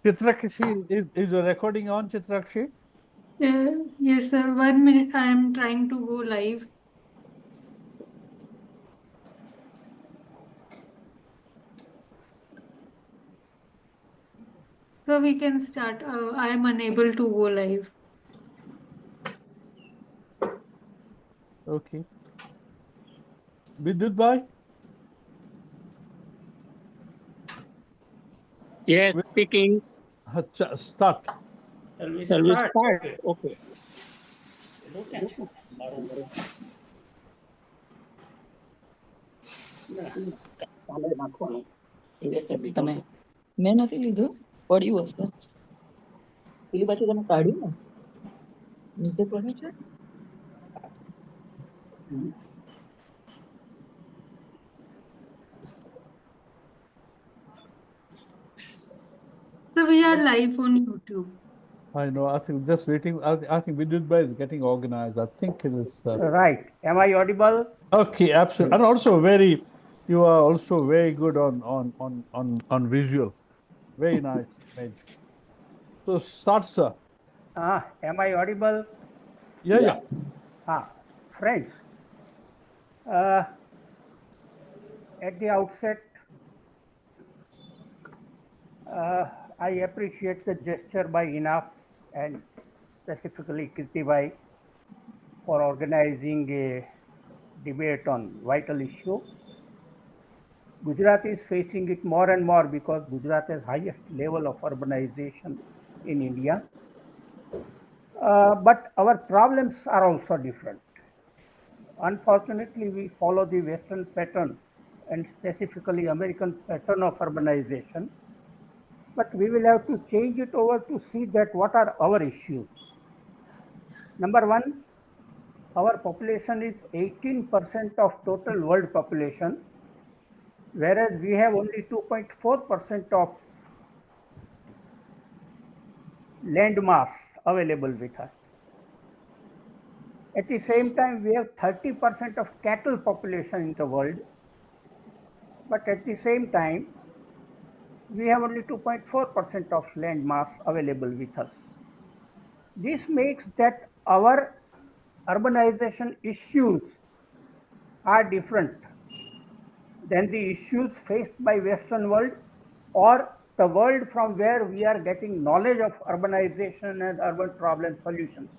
Chitrakshi, is the recording on, Chitrakshi? Yes, sir. 1 minute. I am trying to go live. So we can start. I am unable to go live. Okay. Vidyut bhai? Yes, speaking. Acha, start. Shall we start? Okay. ચાલે નાખવાનું. તમે મેં નથી લીધું પડ્યું હશે પેલી બાજુ તમે કાઢ્યું ને નીચે પડ્યું છે. So we are live on YouTube. I know. I think just waiting. I think Vidyut bhai is getting organized. I think it is. Right. Am I audible? Okay, absolutely. And also you are also very good on visual. Very nice image. So start, sir. Am I audible? Yeah, yeah. Friends, uh, at the outset, I appreciate the gesture by INHAF and specifically Kirti Bhai for organizing a debate on vital issue. Gujarat is facing it more and more because Gujarat has highest level of urbanization in India. But our problems are also different. Unfortunately, we follow the Western pattern and specifically American pattern of urbanization. But we will have to change it over to see that what are our issues. Number one, our population is 18% of total world population, whereas we have only 2.4% of land mass available with us. At the same time, we have 30% of cattle population in the world, but at the same time, we have only 2.4% of land mass available with us. This makes that our urbanization issues are different than the issues faced by Western world or the world from where we are getting knowledge of urbanization and urban problem solutions.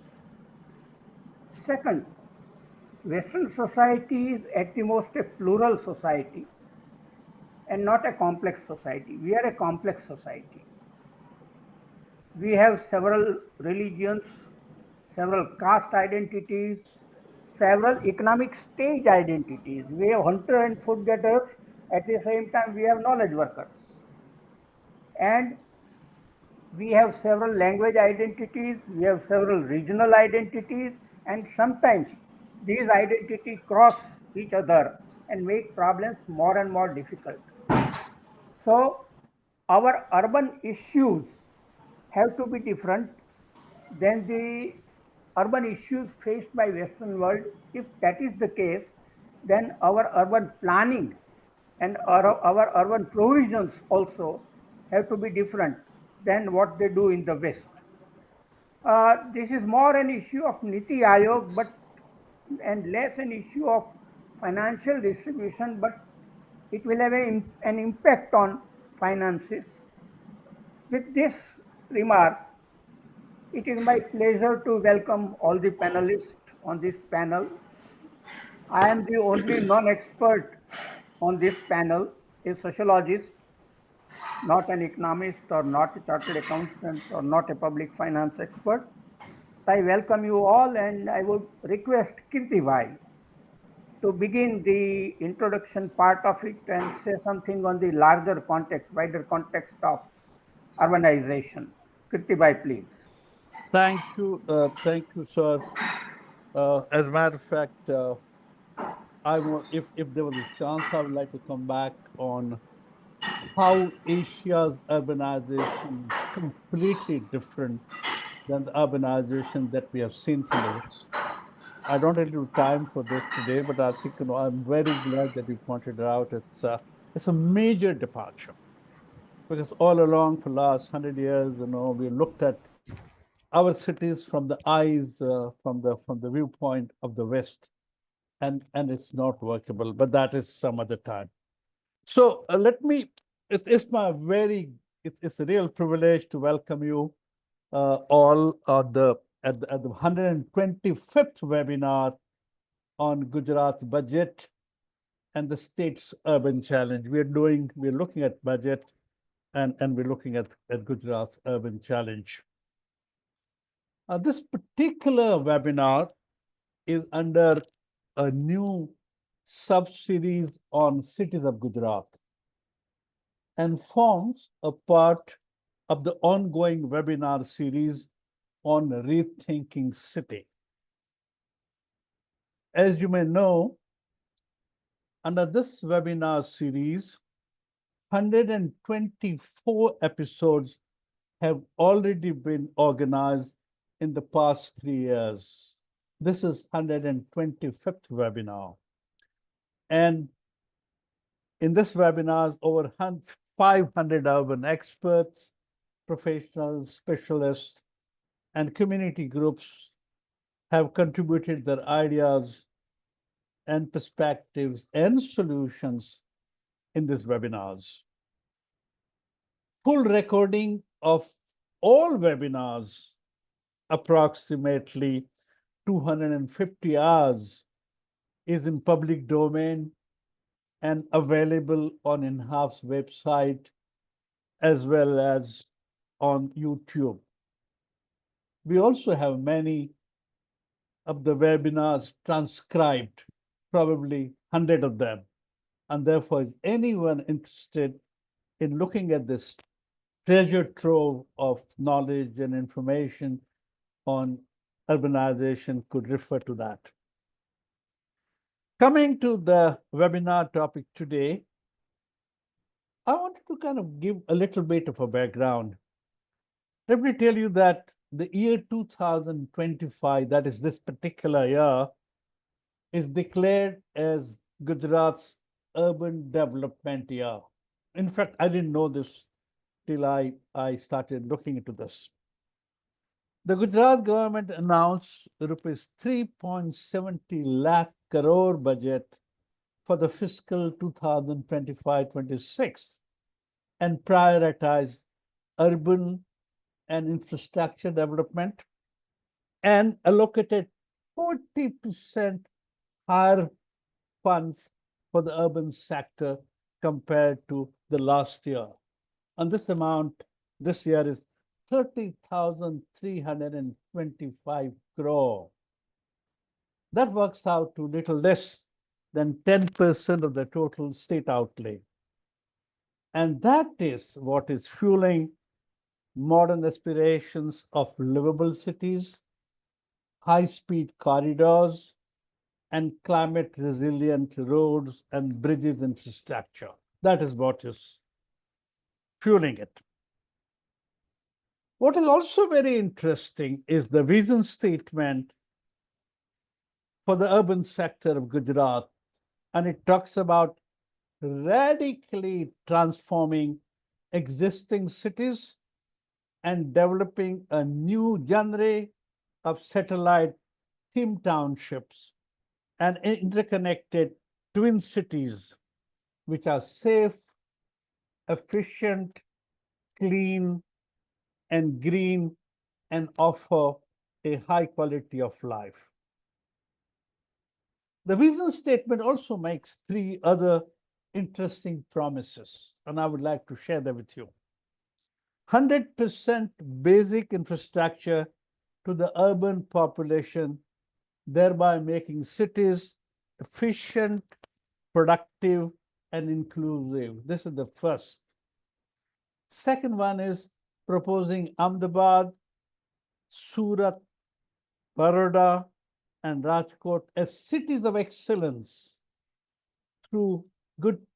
Second, Western society is at the most a plural society and not a complex society. We are a complex society. We have several religions, several caste identities, several economic stage identities. We have hunter and food getters. At the same time, we have knowledge workers. And we have several language identities, we have several regional identities, and sometimes these identities cross each other and make problems more and more difficult. So, our urban issues have to be different than the urban issues faced by Western world. If that is the case, then our urban planning and our urban provisions also have to be different than what they do in the West. This is more an issue of Niti Aayog, but and less an issue of financial distribution, but it will have an impact on finances. With this remark, it is my pleasure to welcome all the panelists on this panel. I am the only non-expert on this panel, a sociologist, not an economist or not a chartered accountant or not a public finance expert. I welcome you all and I would request Kirti Bhai to begin the introduction part of it and say something on the larger context, wider context of urbanization. Kirti Bhai, please. Thank you, sir. As a matter of fact, if there was a chance, I would like to come back on how Asia's urbanization is completely different than the urbanization that we have seen from the West. I don't have time for this today, but I think I'm very glad that you pointed it out. It's a major departure. because all along for last 100 years, we looked at our cities from the eyes, from the viewpoint of the West, and it's not workable. But that is some other time. So let me. It's my very. It's a real privilege to welcome you all at the 125th webinar on Gujarat's budget and the state's urban challenge. We're looking at budget and we're looking at Gujarat's urban challenge. This particular webinar is under a new sub-series on cities of Gujarat and forms a part of the ongoing webinar series on Rethinking City. As you may know, under this webinar series, 124 episodes have already been organized in the past 3 years. This is 125th webinar. And in this webinar, over 500 urban experts, professionals, specialists, and community groups have contributed their ideas and perspectives and solutions in these webinars. Full recording of all webinars, approximately 250 hours, is in public domain and available on INHAF's website as well as on YouTube. We also have many of the webinars transcribed, probably 100 of them. And therefore, is anyone interested in looking at this treasure trove of knowledge and information on urbanization could refer to that. Coming to the webinar topic today, I wanted to kind of give a little bit of a background. Let me tell you that the year 2025, that is this particular year, is declared as Gujarat's urban development year. In fact, I didn't know this till I started looking into this. The Gujarat government announced rupees 3.70 lakh crore budget for the fiscal 2025-26 and prioritized urban and infrastructure development and allocated 40% higher funds for the urban sector compared to the last year. And this amount this year is 30,325 crore. That works out to little less than 10% of the total state outlay. And that is what is fueling modern aspirations of livable cities, high-speed corridors, and climate-resilient roads and bridges infrastructure. That is what is fueling it. What is also very interesting is the vision statement for the urban sector of Gujarat, and it talks about radically transforming existing cities and developing a new genre of satellite theme townships and interconnected twin cities, which are safe, efficient, clean, and green, and offer a high quality of life. The vision statement also makes 3 other interesting promises, and I would like to share them with you. 100% basic infrastructure to the urban population, thereby making cities efficient, productive, and inclusive. This is the first. Second one is proposing Ahmedabad, Surat, Baroda, and Rajkot as cities of excellence through good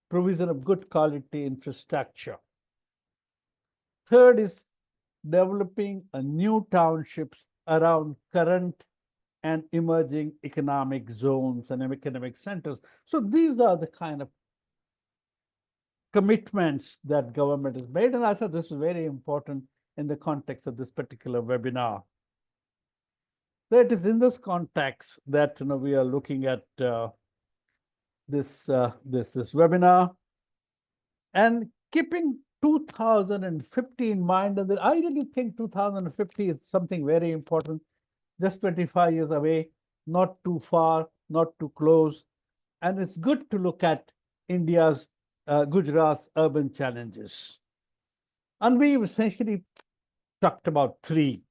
provision of good quality infrastructure. Third is developing a new townships around current and emerging economic zones and economic centers. So these are the kind of commitments that government has made. And I thought this is very important in the context of this particular webinar. So it is in this context that we are looking at this webinar, and keeping 2050 in mind. And I really think 2050 is something very important, just 25 years away, not too far, not too close. And it's good to look at India's, Gujarat's urban challenges. And we've essentially talked about three.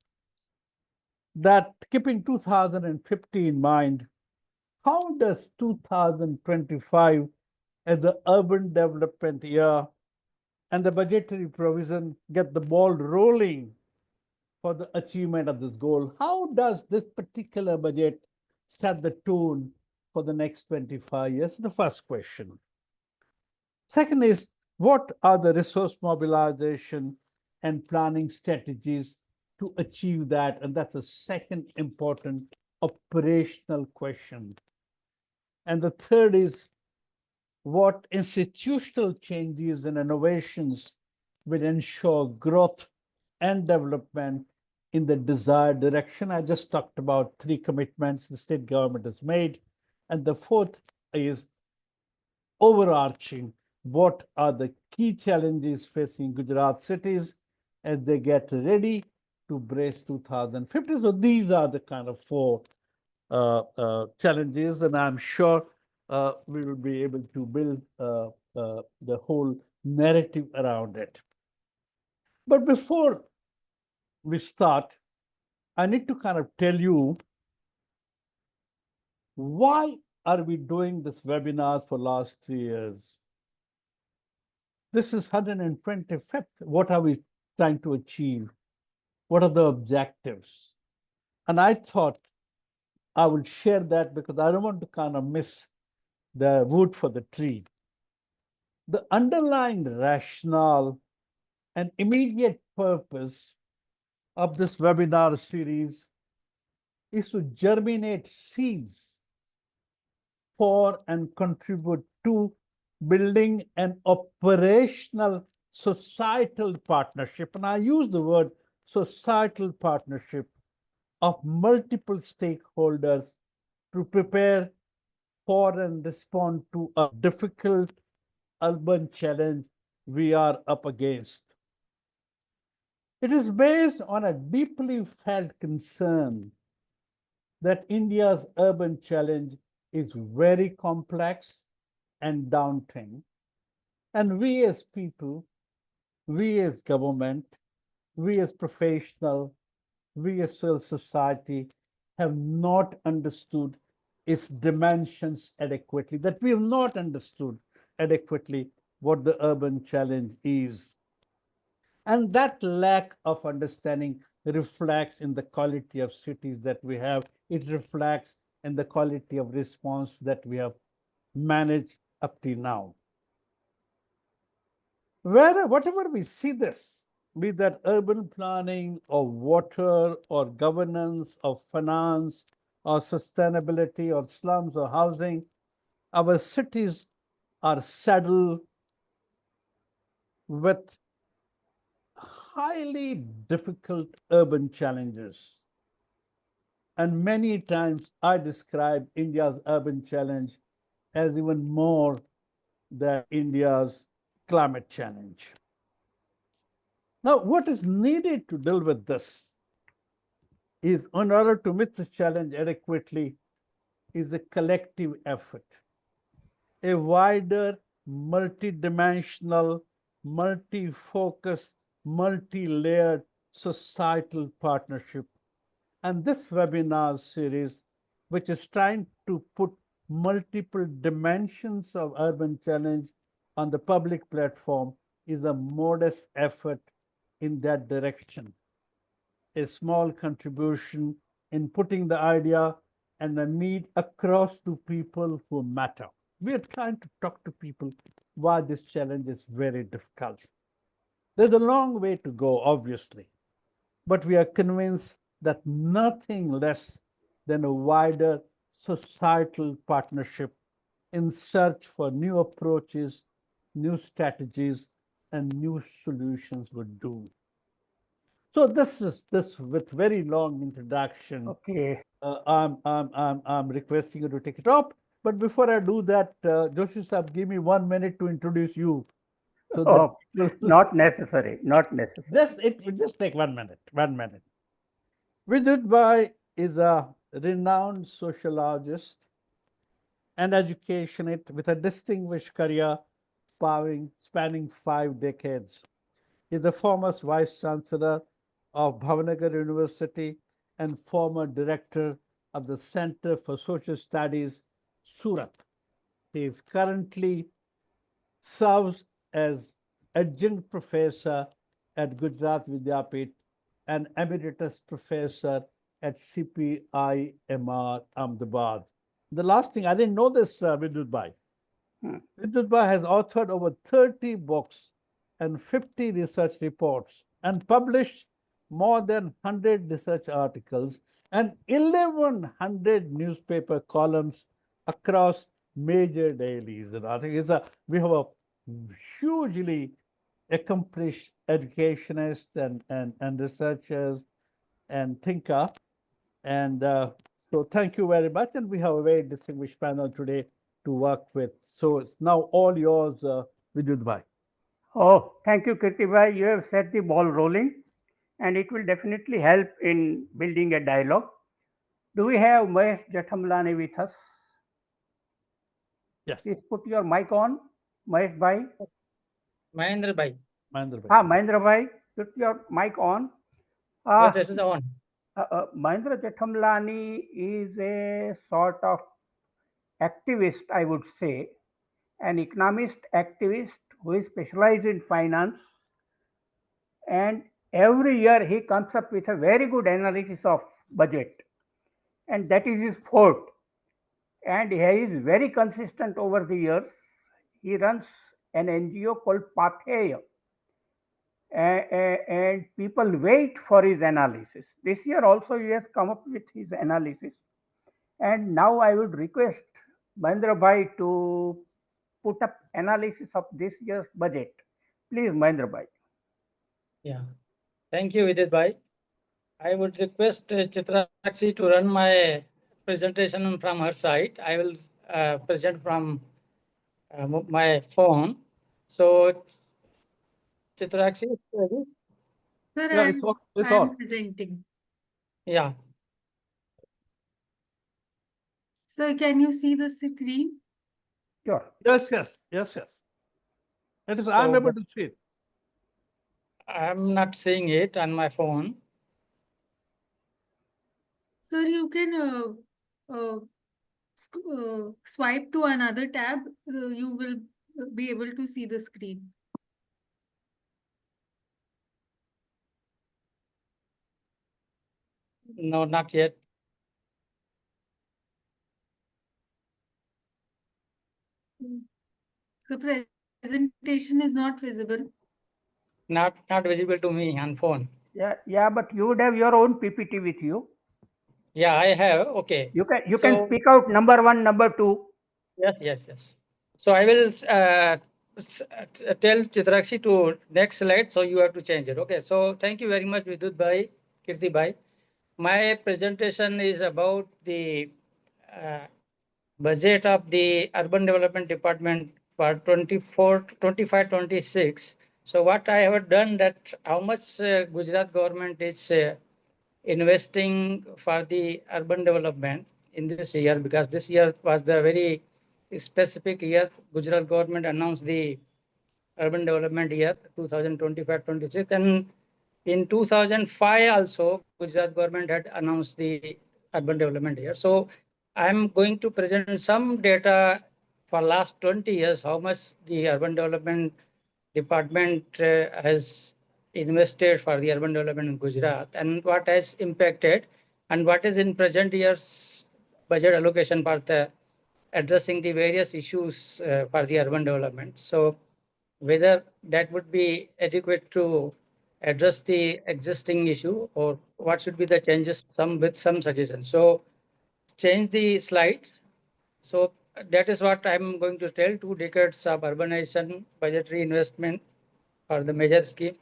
That keeping 2050 in mind, how does 2025 as the urban development year and the budgetary provision get the ball rolling for the achievement of this goal? How does this particular budget set the tone for the next 25 years? The first question. Second is, what are the resource mobilization and planning strategies to achieve that? And that's a second important operational question. And the third is, what institutional changes and innovations will ensure growth and development in the desired direction? I just talked about three commitments the state government has made. And the fourth is overarching, what are the key challenges facing Gujarat cities as they get ready to brace 2050? So these are the kind of four challenges, and I'm sure we will be able to build the whole narrative around it. But before we start, I need to kind of tell you why are we doing this webinars for last 3 years. This is 125th. What are we trying to achieve? What are the objectives? And I thought I would share that because I don't want to kind of miss the wood for the tree. The underlying rationale and immediate purpose of this webinar series is to germinate seeds for and contribute to building an operational societal partnership. And I use the word societal partnership of multiple stakeholders to prepare for and respond to a difficult urban challenge we are up against. It is based on a deeply felt concern that India's urban challenge is very complex and daunting. And we as people, we as government, we as professional, we as civil society have not understood its dimensions adequately, that we have not understood adequately what the urban challenge is. And that lack of understanding reflects in the quality of cities that we have. It reflects in the quality of response that we have managed up till now. Whatever we see this, be that urban planning or water or governance or finance or sustainability or slums or housing, our cities are saddled with highly difficult urban challenges. And many times I describe India's urban challenge as even more than India's climate challenge. Now, what is needed to deal with this is, in order to meet this challenge adequately, is a collective effort, a wider, multidimensional, multi-focused, multi-layered societal partnership. And this webinar series, which is trying to put multiple dimensions of urban challenge on the public platform, is a modest effort in that direction. A small contribution in putting the idea and the need across to people who matter. We are trying to talk to people why this challenge is very difficult. There's a long way to go, obviously, but we are convinced that nothing less than a wider societal partnership in search for new approaches, new strategies, and new solutions would do. So this with very long introduction. Okay. I'm requesting you to take it up. But before I do that, Joshi Sahab, give me 1 minute to introduce you, so that Oh, not necessary. Not necessary. it will just take 1 minute. 1 minute. Vidyut Bhai is a renowned sociologist and educationist with a distinguished career spanning 5 decades. He is the former Vice Chancellor of Bhavnagar University and former Director of the Center for Social Studies, Surat. He is currently serves as adjunct professor at Gujarat Vidyapit and emeritus professor at CPIMR Ahmedabad. The last thing, I didn't know this, Vidyut Bhai. Vidyut Bhai has authored over 30 books and 50 research reports and published more than 100 research articles and 1,100 newspaper columns across major dailies. And I think we have a hugely accomplished educationist and researchers and thinker. And so thank you very much. And we have a very distinguished panel today to work with. So it's now all yours, Vidyut Bhai. Oh, thank you, Kirti. You have set the ball rolling, and it will definitely help in building a dialogue. Do we have Mahender Jethmalani with us? Yes. Please put your mic on, Mahender Bhai. Mahender Bhai. Mahender Bhai, put your mic on. Yes, this is on. Mahender Jethmalani is a sort of activist, I would say, an economist activist who is specialized in finance, and every year he comes up with a very good analysis of budget, and that is his forte. And he is very consistent over the years. He runs an NGO called Pathaya, and people wait for his analysis. This year also he has come up with his analysis, and now I would request Mahender Bhai to put up analysis of this year's budget. Please, Mahender Bhai. Yeah. Thank you, Vidyut Bhai. I would request Chitrakshi to run my presentation from her side. I will present from my phone. So, Chitrakshi, ready? Sir, Yeah, it's I am on. presenting. Yeah. Sir, can you see the screen? Sure. Yes. That is, I'm able to see it. I'm not seeing it on my phone. Sir, you can swipe to another tab. You will be able to see the screen. No, not yet. The presentation is not visible. Not visible to me on phone. Yeah, but you would have your own PPT with you. Yeah, I have. Okay. You can speak out number 1, number 2. Yes. So I will tell Chitrakshi to next slide. So you have to change it. Okay. So thank you very much, Vidyut Bhai, Kirti Bhai. My presentation is about the budget of the Urban Development Department for 25-26. So what I have done that how much Gujarat government is investing for the urban development in this year, because this year was the very specific year. Gujarat government announced the urban development year 2025-26, and in 2005 also Gujarat government had announced the urban development year. So I'm going to present some data for last 20 years, how much the urban development department has invested for the urban development in Gujarat, and what has impacted, and what is in present year's budget allocation for the addressing the various issues for the urban development. So whether that would be adequate to address the existing issue, or what should be the changes, some with some suggestions. So change the slide. So that is what I'm going to tell. 2 decades of urbanization, budgetary investment for the major scheme,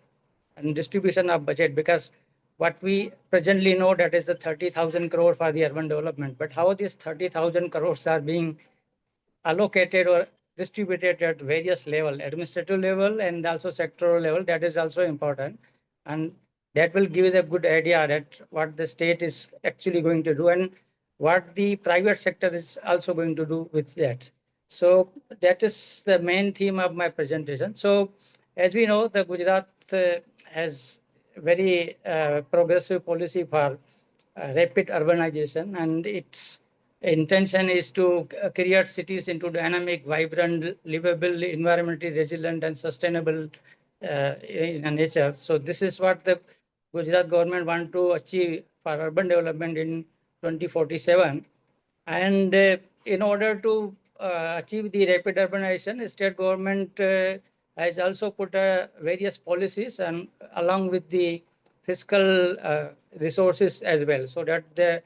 and distribution of budget, because what we presently know that is the 30,000 crore for the urban development. But how these 30,000 crores are being allocated or distributed at various level, administrative level and also sectoral level, that is also important. And that will give you a good idea that what the state is actually going to do and what the private sector is also going to do with that. So that is the main theme of my presentation. So as we know, the Gujarat has very progressive policy for rapid urbanization, and its intention is to create cities into dynamic, vibrant, livable, environmentally resilient, and sustainable in nature. So this is what the Gujarat government want to achieve for urban development in 2047. And in order to achieve the rapid urbanization, state government has also put various policies and along with the fiscal resources as well, so that the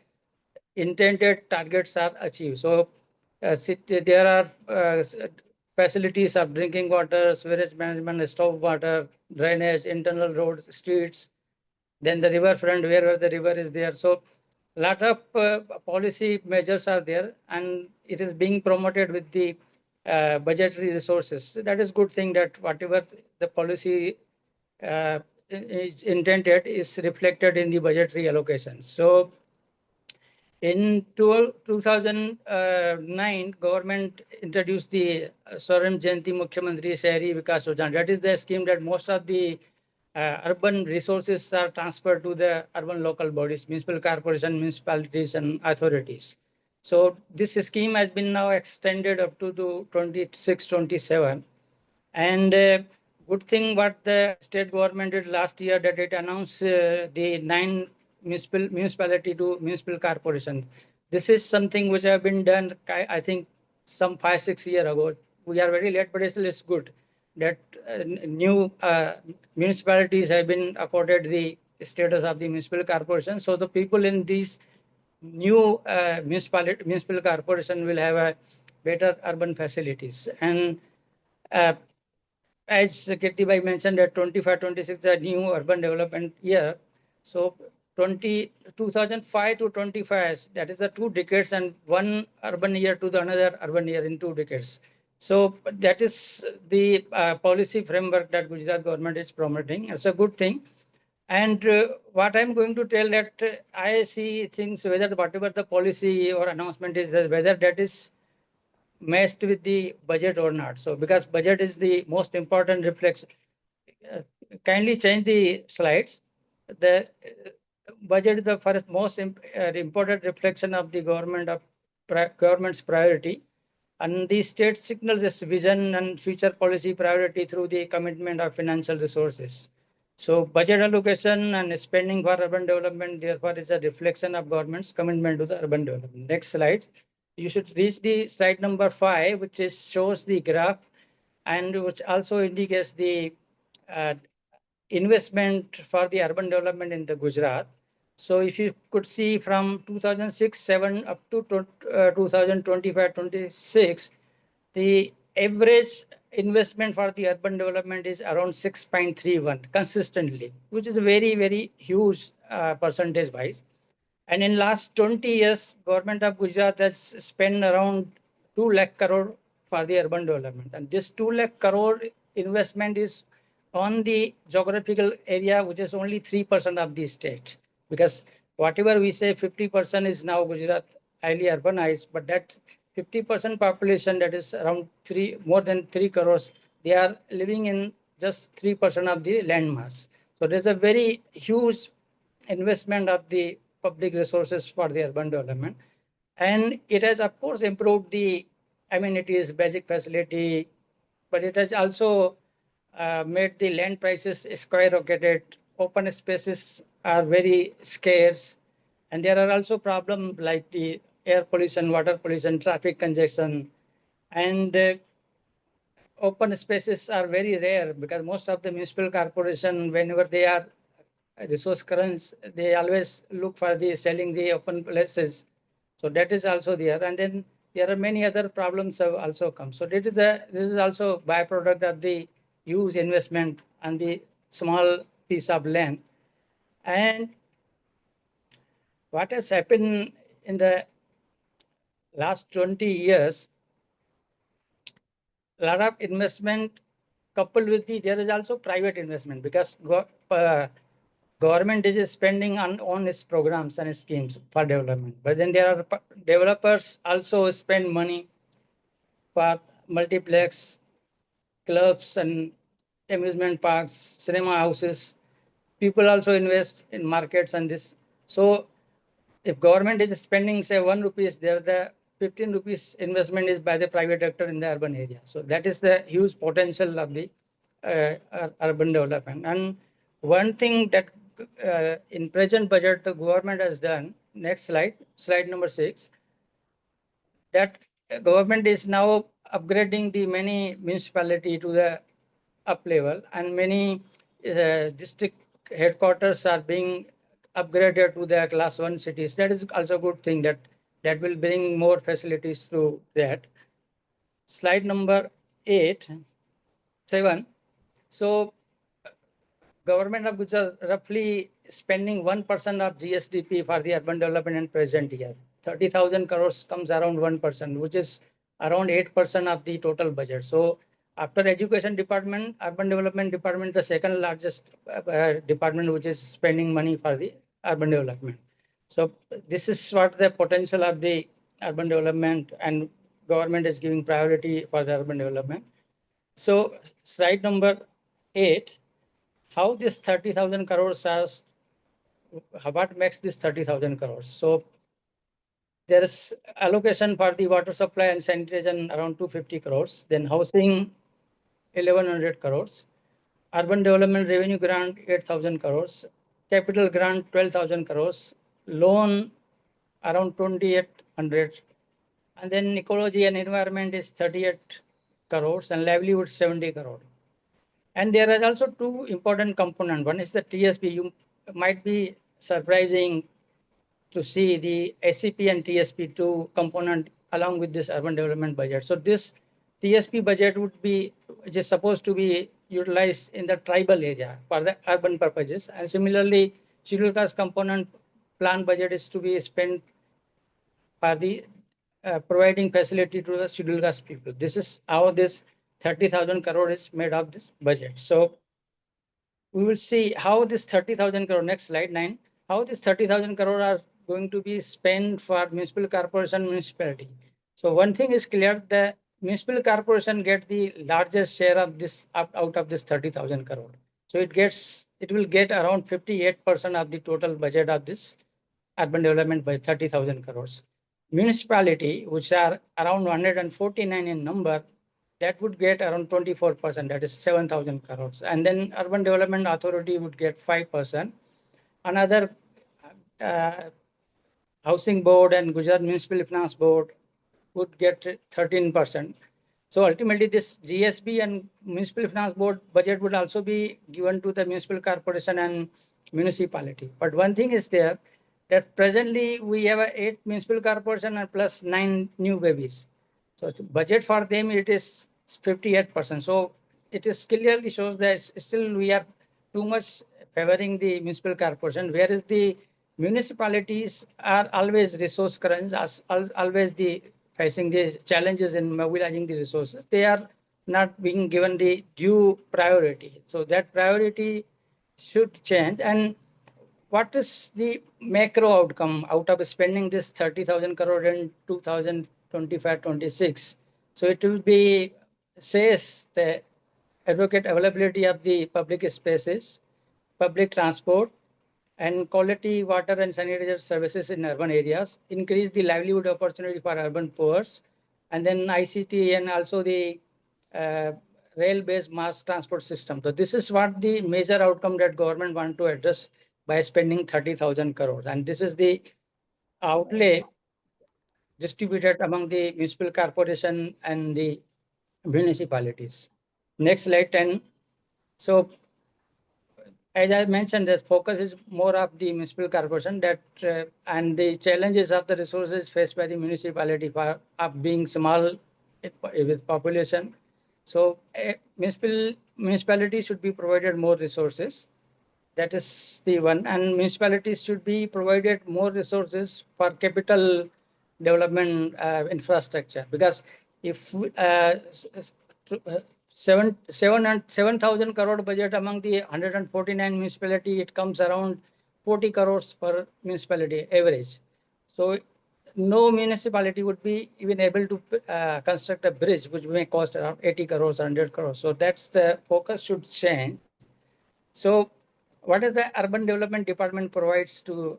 intended targets are achieved. So there are facilities of drinking water, sewage management, storm water, drainage, internal roads, streets, then the riverfront wherever the river is there. So a lot of policy measures are there, and it is being promoted with the budgetary resources. So that is good thing, that whatever the policy is intended is reflected in the budgetary allocation. So in 2009, government introduced the Swaram Jayanti Mukhyamantri Shahri Vikas Yojana. That is the scheme that most of the urban resources are transferred to the urban local bodies, municipal corporation, municipalities, and authorities. So this scheme has been now extended up to 26-27. And good thing what the state government did last year, that it announced the 9 municipality to municipal corporations. This is something which have been done, I think, some 5-6 years ago. We are very late, but still it's good that new municipalities have been accorded the status of the municipal corporation. So the people in these new municipal corporation will have a better urban facilities. And as Kirtibai mentioned, that 25-26 the new urban development year. So 2005 to 25, that is the 2 decades, and one urban year to the another urban year in 2 decades. So that is the policy framework that Gujarat government is promoting. It's a good thing. And what I'm going to tell that I see things, whether whatever the policy or announcement is, whether that is matched with the budget or not. So because budget is the most important reflection. Kindly change the slides. The budget is the first most important reflection of the government's priority, and the state signals its vision and future policy priority through the commitment of financial resources. So budget allocation and spending for urban development, therefore, is a reflection of government's commitment to the urban development. Next slide. You should reach the slide number 5, which shows the graph and which also indicates the investment for the urban development in the Gujarat. So if you could see from 2006-7 up to 2025-26, the average investment for the urban development is around 6.31 consistently, which is a very, very huge percentage wise. And in last 20 years, government of Gujarat has spent around 2 lakh crore for the urban development. And this 2 lakh crore investment is on the geographical area, which is only 3% of the state. Because whatever we say, 50% is now Gujarat highly urbanized, but that 50% population, that is around more than 3 crores, they are living in just 3% of the land mass. So there's a very huge investment of the public resources for the urban development. And it has, of course, improved the amenities, basic facility, but it has also made the land prices skyrocketed. Open spaces are very scarce. And there are also problems like the air pollution, water pollution, traffic congestion. And open spaces are very rare because most of the municipal corporation, whenever they are resource crunch, they always look for the selling the open places. So that is also there. And then there are many other problems have also come. So this is also byproduct of the huge investment on the small piece of land. And what has happened in the last 20 years, a lot of investment coupled with there is also private investment, because government is spending on its programs and schemes for development. But then there are developers also spend money for multiplex, clubs and amusement parks, cinema houses. People also invest in markets and this. So if government is spending say 1 rupees, there the 15 rupees investment is by the private sector in the urban area. So that is the huge potential of the urban development. And one thing that in present budget the government has done, next slide number 6, that government is now upgrading the many municipality to the up level, and many district headquarters are being upgraded to the class 1 cities. That is also a good thing, that will bring more facilities through that. Slide number 7. So government of Gujarat roughly spending 1% of GSDP for the urban development in present year. 30,000 crores comes around 1%, which is around 8% of the total budget. So after education department, urban development department, the second largest department which is spending money for the urban development. So this is what the potential of the urban development, and government is giving priority for the urban development. So slide number 8, how this 30,000 crores has, what makes this 30,000 crores? So there is allocation for the water supply and sanitation around 250 crores, then housing 1100 crores, urban development revenue grant 8,000 crores, capital grant 12,000 crores, loan around 2,800, and then ecology and environment is 38 crores, and livelihood 70 crores. And there are also two important components. One is the TSP. You might be surprising to see the SCP and TSP2 component along with this urban development budget. So this TSP budget would be, which is supposed to be utilized in the tribal area for the urban purposes. And similarly, scheduled caste component plan budget is to be spent for the providing facility to the scheduled caste people. This is how this 30,000 crore is made of this budget. So we will see how this 30,000 crore, next slide 9, how this 30,000 crore are going to be spent for municipal corporation, municipality. So one thing is clear, the municipal corporation get the largest share of this out of this 30,000 crore. So it will get around 58% of the total budget of this urban development by 30,000 crores. Municipality, which are around 149 in number, that would get around 24%, that is 7,000 crores. And then urban development authority would get 5%. Another housing board and Gujarat Municipal Finance Board would get 13%. So ultimately this GSB and Municipal Finance Board budget would also be given to the municipal corporation and municipality. But one thing is there, that presently we have 8 municipal corporation and plus 9 new babies. So budget for them, it is 58%. So it is clearly shows that still we are too much favoring the municipal corporation, whereas the municipalities are always resource crunch, as always the facing the challenges in mobilizing the resources. They are not being given the due priority. So that priority should change. And what is the macro outcome out of spending this 30,000 crore in 2025-26? So it will be, says the advocate, availability of the public spaces, public transport, and quality water and sanitation services in urban areas, increase the livelihood opportunity for urban poor, and then ICT and also the rail-based mass transport system. So this is what the major outcome that government want to address by spending 30,000 crores. And this is the outlay distributed among the municipal corporation and the municipalities. Next slide 10. So as I mentioned, the focus is more of the municipal corporation that and the challenges of the resources faced by the municipality for of being small with population. So municipality should be provided more resources. That is the one, and municipalities should be provided more resources for capital development infrastructure, because if 7,000 crore budget among the 149 municipality, it comes around 40 crores per municipality average. So no municipality would be even able to construct a bridge which may cost around 80 crores, 100 crores. So that's the focus should change. So what is the urban development department provides to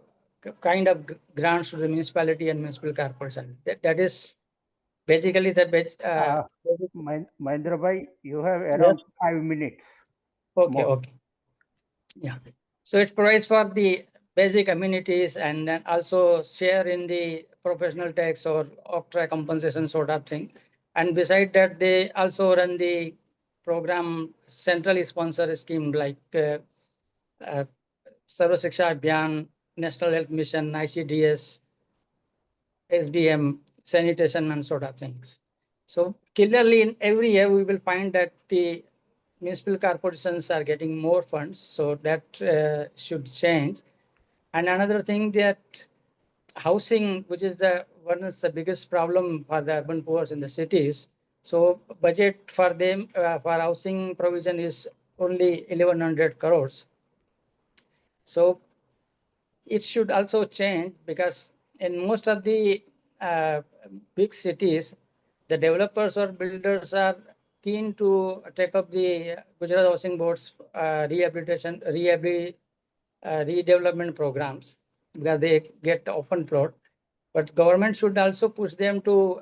kind of grants to the municipality and municipal corporation? That is basically the Mahender bhai, you have yes. around 5 minutes Okay, more. okay. Yeah. So it provides for the basic amenities and then also share in the professional tax or octroi compensation sort of thing. And beside that, they also run the program centrally sponsor scheme like uh, Sarva Shiksha Abhiyan, National Health Mission, ICDS, SBM, sanitation and sort of things. So clearly in every year we will find that the municipal corporations are getting more funds. So that should change. And another thing that housing, which is the one of the biggest problem for the urban poor in the cities. So budget for them for housing provision is only 1,100 crores. So it should also change, because in most of the uh, big cities, the developers or builders are keen to take up the Gujarat Housing Board's redevelopment programs, because they get open plot. But government should also push them to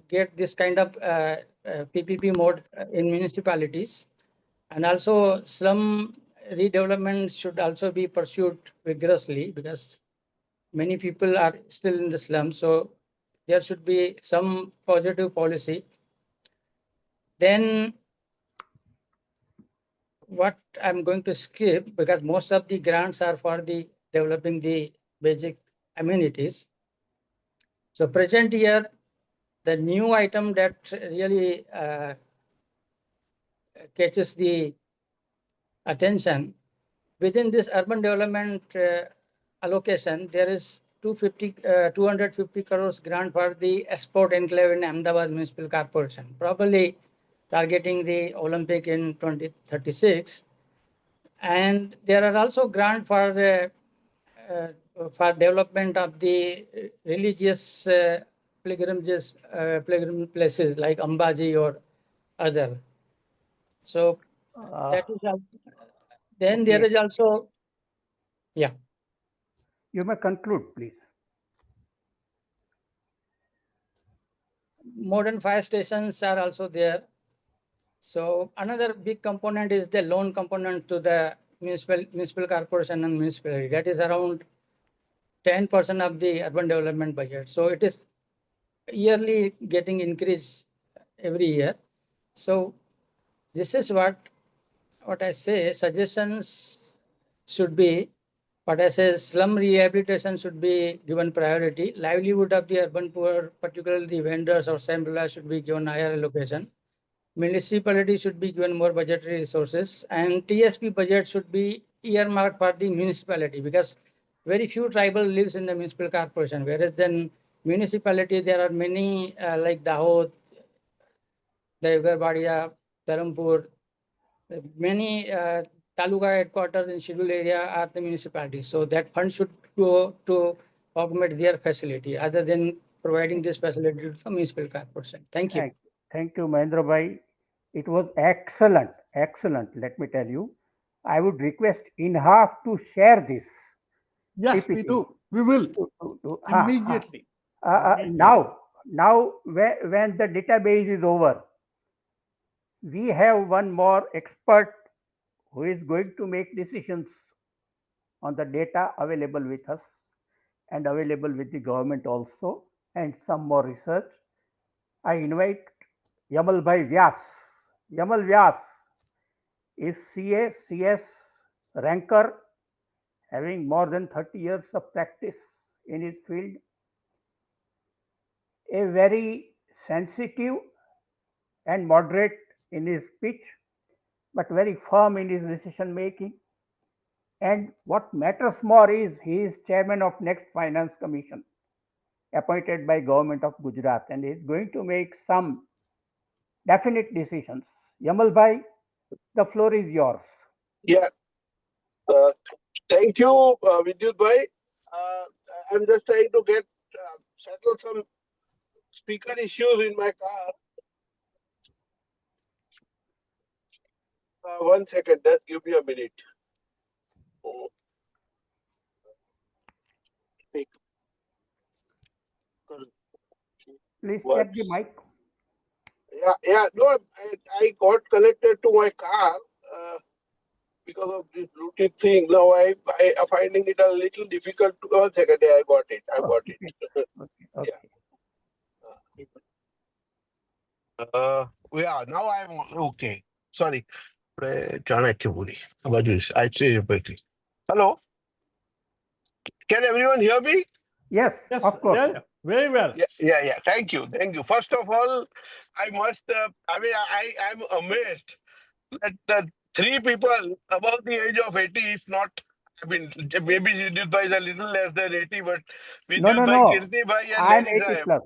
get this kind of PPP mode in municipalities. And also slum redevelopment should also be pursued vigorously, because many people are still in the slum. So there should be some positive policy. Then what I'm going to skip, because most of the grants are for the developing the basic amenities. So present year, the new item that really catches the attention within this urban development allocation, there is 250 crores grant for the export enclave in Ahmedabad Municipal Corporation, probably targeting the Olympic in 2036. And there are also grant for development of the religious pilgrim places like Ambaji or other. So that is then Okay. there is also, yeah. You may conclude, please. Modern fire stations are also there. So another big component is the loan component to the municipal corporation and municipality. That is around 10% of the urban development budget. So it is yearly getting increased every year. So this is what I say, suggestions should be, what I say, slum rehabilitation should be given priority. Livelihood of the urban poor, particularly the vendors or employers, should be given higher allocation. Municipality should be given more budgetary resources, and TSP budget should be earmarked for the municipality, because very few tribal lives in the municipal corporation, whereas then municipality there are many like Dahod, Devgarbadia, Dharampur, many taluka headquarters in scheduled area are the municipalities. So that fund should go to augment their facility other than providing this facility to the municipal corporation. Thank you. Thank you, Mahender bhai. It was excellent, excellent. Let me tell you. I would request INHAF to share this Yes, we PPT. do. We will immediately. Now, when the database is over, we have one more expert who is going to make decisions on the data available with us and available with the government also, and some more research. I invite Yamal Vyas. Yamal Vyas is CA CS ranker, having more than 30 years of practice in his field, a very sensitive and moderate in his speech, but very firm in his decision making. And what matters more is he is chairman of next finance commission appointed by government of Gujarat, and he is going to make some definite decisions. Yamal bhai, the floor is yours. Yeah, uh, thank you, Vidyut bhai. Uh, I'm just trying to get settle some speaker issues in my car. 1 second, just give me a minute. Oh, take Please check the words. mic. Yeah, no, I got connected to my car because of this Bluetooth thing. Now I am finding it a little difficult. 1 second, I got it. I got it. Okay. Yeah, now I'm okay. Sorry. I say it quickly. Hello, can everyone hear me? Yes, Yes, of course. yeah, very well. Yeah. Thank you. First of all, I must. I'm amazed that the three people above the age of 80, if not, I mean, maybe Vidyut Bhai is a little less than 80, but Vidyut Bhai, No. Kirti Bhai, and I'm Laheri 80 Sahib. plus.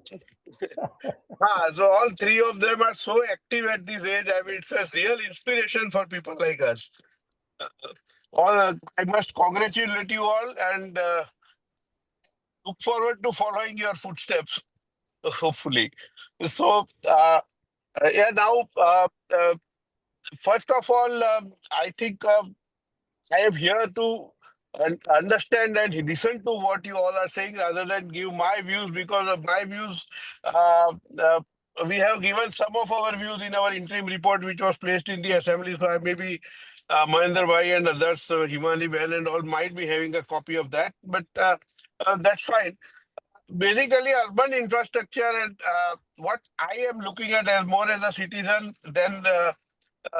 So all three of them are so active at this age. I mean, it's a real inspiration for people like us. I must congratulate you all and look forward to following your footsteps, hopefully. So, now, first of all, I think I am here to understand and listen to what you all are saying rather than give my views, because of my views. Uh, uh, we have given some of our views in our interim report, which was placed in the assembly. So maybe Mahender Bhai and others, Himani Baxi and all, might be having a copy of that. But that's fine. Basically, urban infrastructure and what I am looking at as more as a citizen than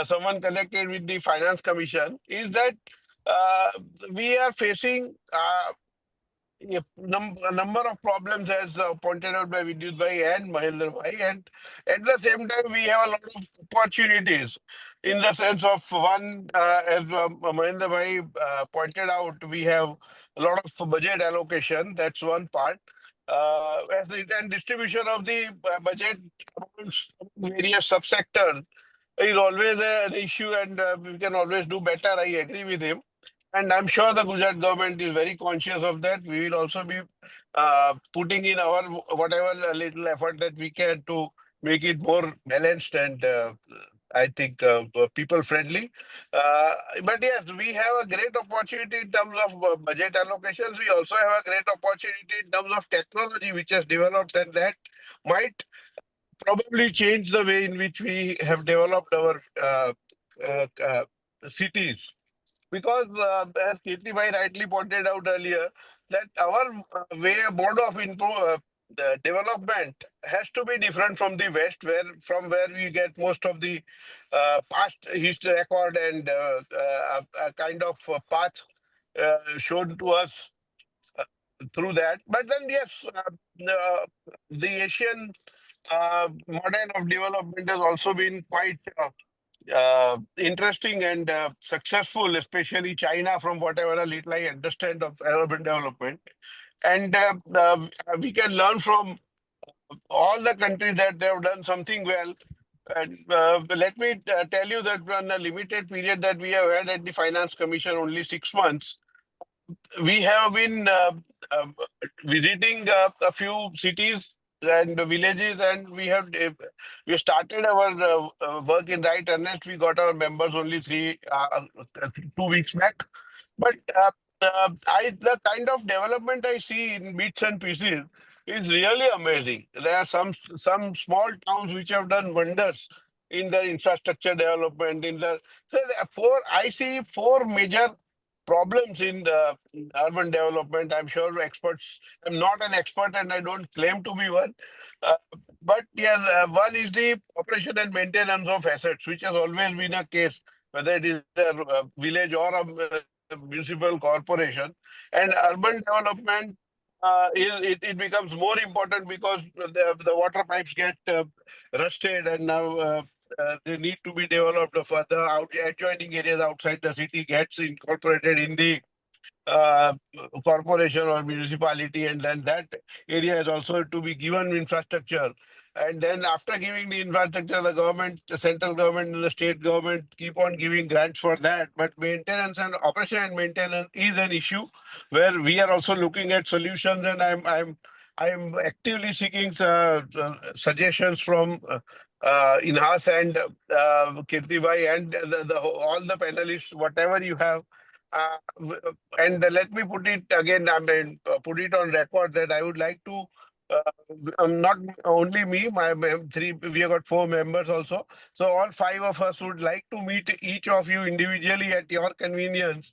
someone connected with the Finance Commission is that uh, we are facing a number of problems, as pointed out by Vidyut Bhai and Mahender Bhai, and at the same time we have a lot of opportunities in the sense of one, as Mahender Bhai pointed out, we have a lot of budget allocation. That's one part. And distribution of the budget amongst various subsectors is always an issue, and we can always do better. I agree with him. And I'm sure the Gujarat government is very conscious of that. We will also be putting in our whatever little effort that we can to make it more balanced and I think people friendly. Uh, but yes, we have a great opportunity in terms of budget allocations. We also have a great opportunity in terms of technology which has developed, and that might probably change the way in which we have developed our cities. Because as Kirti Bhai rightly pointed out earlier, that our mode of development has to be different from the West, where we get most of the past history record and a kind of path shown to us through that. But then, yes, the Asian model of development has also been quite interesting and successful, especially China, from whatever a little I understand of urban development. And we can learn from all the countries that they have done something well. And let me tell you that on a limited period that we have had at the Finance Commission, only 6 months, we have been uh, visiting a few cities and villages, and we started our work in right earnest. We got our members only 2 weeks back, but I the kind of development I see in bits and pieces is really amazing. There are some small towns which have done wonders in their infrastructure development. So I see four major problems in the urban development. I'm sure experts. I'm not an expert, and I don't claim to be one. Uh, but yeah, one is the operation and maintenance of assets, which has always been a case, whether it is a village or a municipal corporation. And urban development, it becomes more important because the water pipes get rusted, and now they need to be developed. For the adjoining areas outside the city gets incorporated in the uh, corporation or municipality, and then that area is also to be given infrastructure. And then after giving the infrastructure, the government, the central government and the state government keep on giving grants for that. But maintenance and operation and maintenance is an issue where we are also looking at solutions. And I'm actively seeking suggestions from INHAF and Kirti Bhai and all the panelists, whatever you have. And let me put it again, I mean, put it on record that I would like to, not only me, we have got 4 members also. So all 5 of us would like to meet each of you individually at your convenience.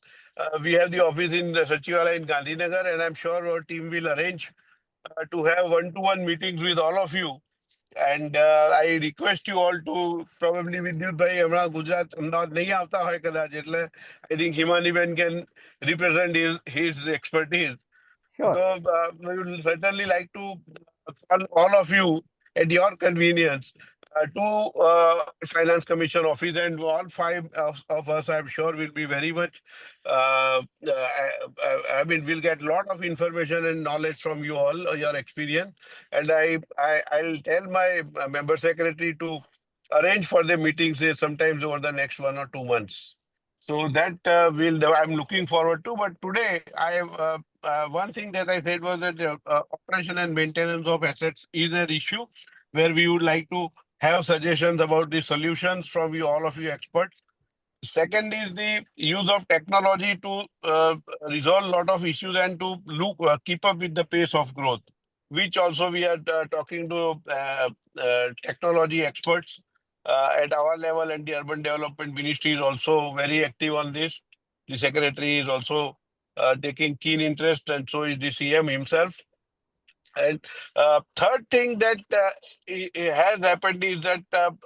We have the office in the Sachivala in Gandhinagar, and I'm sure our team will arrange to have one-to-one meetings with all of you. And I request you all to probably Vidyut bhai hamra Gujarat not nahi aata hoy kadach એટલે I think Himani Ben can represent his expertise. Sure. So we will certainly like to call all of you at your convenience to Finance Commission office, and all 5 of us, I'm sure, will be very much. I mean, we'll get a lot of information and knowledge from you all, your experience, and I'll tell my member secretary to arrange for the meetings sometimes over the next 1 or 2 months. So that I'm looking forward to. But today, one thing that I said was that operation and maintenance of assets is an issue where we would like to have suggestions about the solutions from you, all of you experts. Second is the use of technology to resolve a lot of issues and to keep up with the pace of growth, which also we are talking to technology experts at our level, and the Urban Development Ministry is also very active on this. The Secretary is also taking keen interest, and so is the CM himself. And third thing that it has happened is that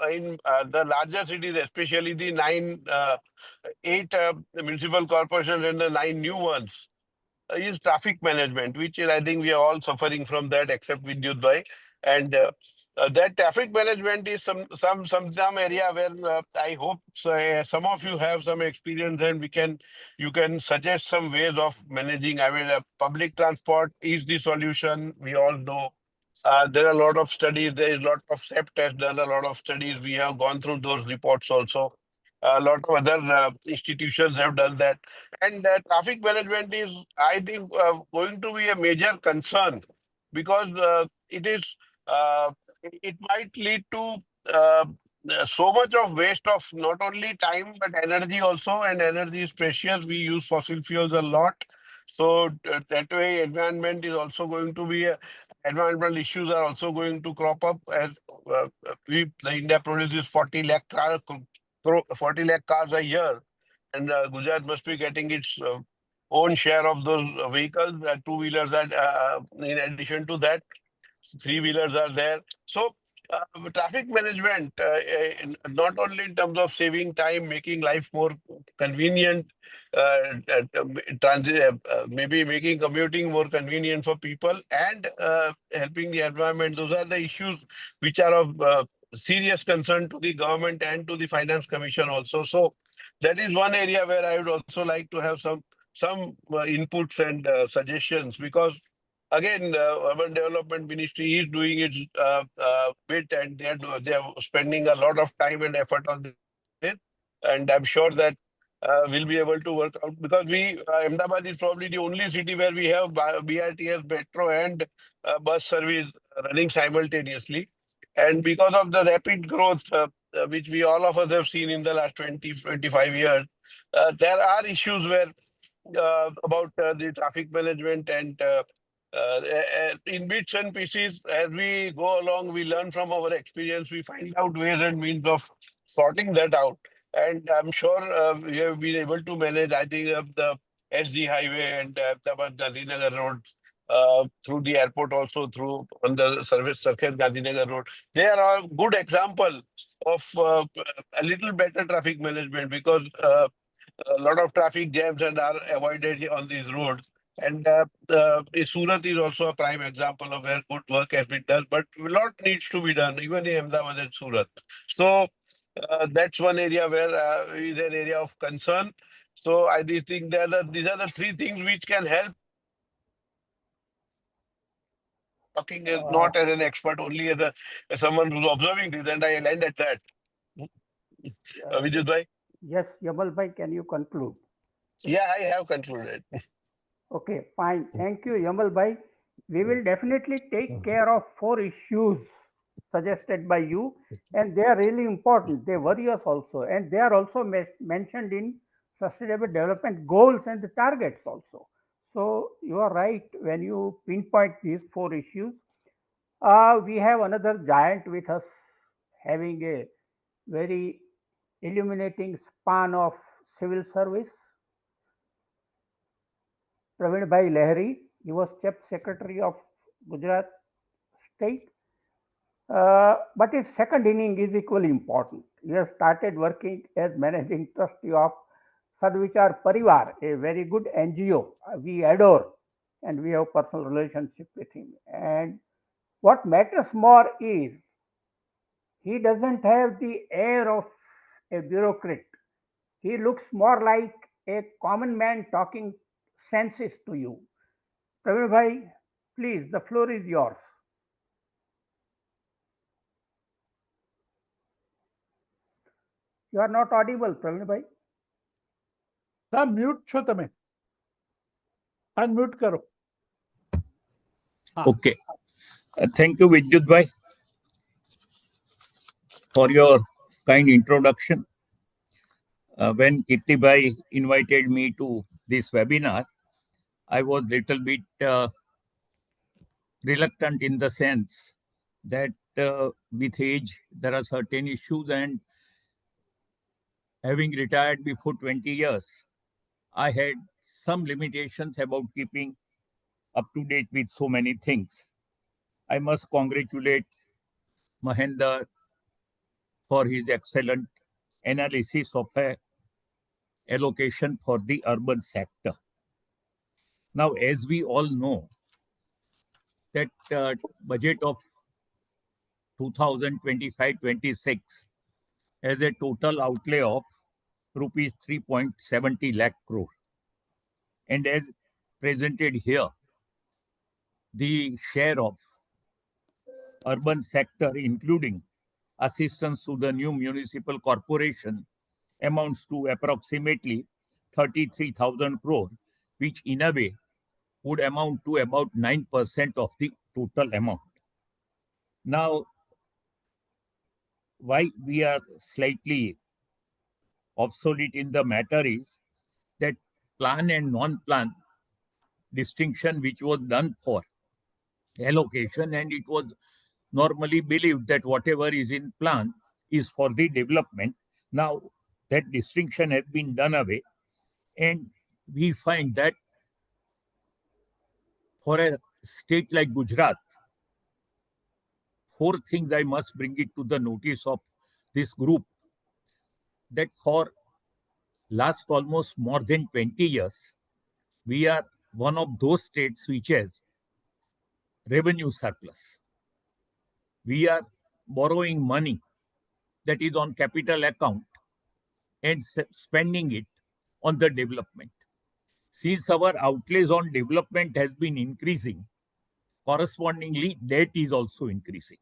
in the larger cities, especially the 8 municipal corporations and the 9 new ones, is traffic management, which is, I think we are all suffering from that, except Vidyut bhai. And that traffic management is some area where I hope some of you have some experience, and you can suggest some ways of managing. I mean, public transport is the solution. We all know. There are a lot of studies. There is a lot of SEP has done a lot of studies. We have gone through those reports also. A lot of other institutions have done that. And traffic management is, I think, going to be a major concern because uh, it might lead to so much of waste of not only time but energy also. And energy is precious. We use fossil fuels a lot. So that way, environment is also going to be environmental issues are also going to crop up as the India produces 40 lakh 40 lakh cars a year, and Gujarat must be getting its own share of those vehicles. 2-wheelers in addition to that, 3-wheelers are there. So traffic management, not only in terms of saving time, making life more convenient, maybe making commuting more convenient for people, and helping the environment. Those are the issues which are of serious concern to the government and to the Finance Commission also. So that is one area where I would also like to have some inputs and suggestions, because again, the Urban Development Ministry is doing its bit, and they are spending a lot of time and effort on this. And I'm sure that we'll be able to work out, because Ahmedabad is probably the only city where we have BRTS, metro, and bus service running simultaneously. And because of the rapid growth, which we all of us have seen in the last 20-25 years, there are issues where about the traffic management, and in bits and pieces, as we go along, we learn from our experience, we find out ways and means of sorting that out. And I'm sure we have been able to manage, I think, the SG highway and Gandhinagar road through the airport, also through on the service circuit Gandhinagar road. They are a good example of a little better traffic management, because a lot of traffic jams and are avoided on these roads. And Surat is also a prime example of where good work has been done, but a lot needs to be done, even in Ahmedabad and Surat. So that's one area where is an area of concern. So I do think these are the three things which can help. Talking is not as an expert, only as someone who's observing this, and I land at that. Vidyut bhai? Yes, Yamal bhai, can you conclude? Yeah, I have concluded. Okay, fine. Thank you, Yamal bhai. We will definitely take care of 4 issues suggested by you, and they are really important. They worry us also, and they are also mentioned in Sustainable Development Goals and the targets also. So you are right when you pinpoint these 4 issues. We have another giant with us having a very illuminating span of civil service, Pravin Laheri. He was Chief Secretary of Gujarat State. But his second inning is equally important. He has started working as managing trustee of Sadvichar Parivar, a very good NGO we adore, and we have personal relationship with him. And what matters more is he doesn't have the air of a bureaucrat. He looks more like a common man talking senses to you. Praveen bhai, please, the floor is yours. You are not audible, Praveen bhai. સાહેબ mute છો તમે unmute કરો. Okay. Thank you, Vidyut bhai, for your kind introduction. When Kirti bhai invited me to this webinar, I was little bit reluctant in the sense that with age, there are certain issues, and having retired before 20 years, I had some limitations about keeping up to date with so many things. I must congratulate Mahender for his excellent analysis of a allocation for the urban sector. Now, as we all know, that budget of 2025-26 has a total outlay of rupees 3.70 lakh crore. And as presented here, the share of urban sector, including assistance to the new municipal corporation, amounts to approximately 33,000 crore, which in a way would amount to about 9% of the total amount. Now, why we are slightly obsolete in the matter is that plan and non-plan distinction which was done for allocation, and it was normally believed that whatever is in plan is for the development. Now, that distinction has been done away, and we find that for a state like Gujarat, 4 things I must bring it to the notice of this group, that for last almost more than 20 years, we are one of those states which has revenue surplus. We are borrowing money that is on capital account and spending it on the development. Since our outlays on development has been increasing, correspondingly, debt is also increasing.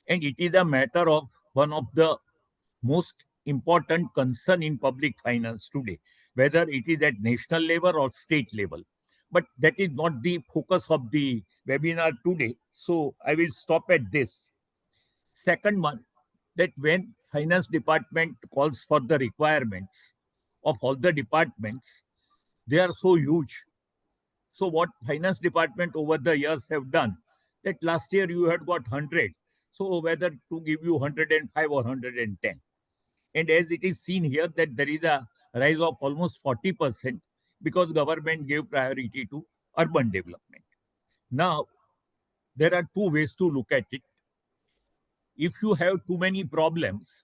And it is a matter of one of the most important concern in public finance today, whether it is at national level or state level. But that is not the focus of the webinar today. So I will stop at this. Second one, that when finance department calls for the requirements of all the departments, they are so huge. So what finance department over the years have done, that last year you had got 100. So whether to give you 105 or 110. And as it is seen here that there is a rise of almost 40% because government gave priority to urban development. Now, there are 2 ways to look at it. If you have too many problems,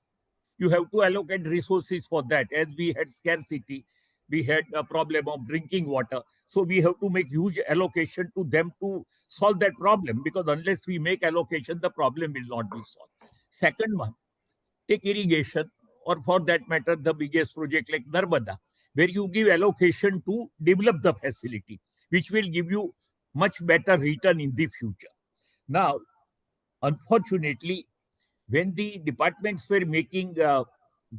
You have to allocate resources for that. As we had scarcity, we had a problem of drinking water. So we have to make huge allocation to them to solve that problem, because unless we make allocation, the problem will not be solved. Second one, take irrigation, or for that matter, the biggest project like Narmada, where you give allocation to develop the facility, which will give you much better return in the future. Now, unfortunately, when the departments were making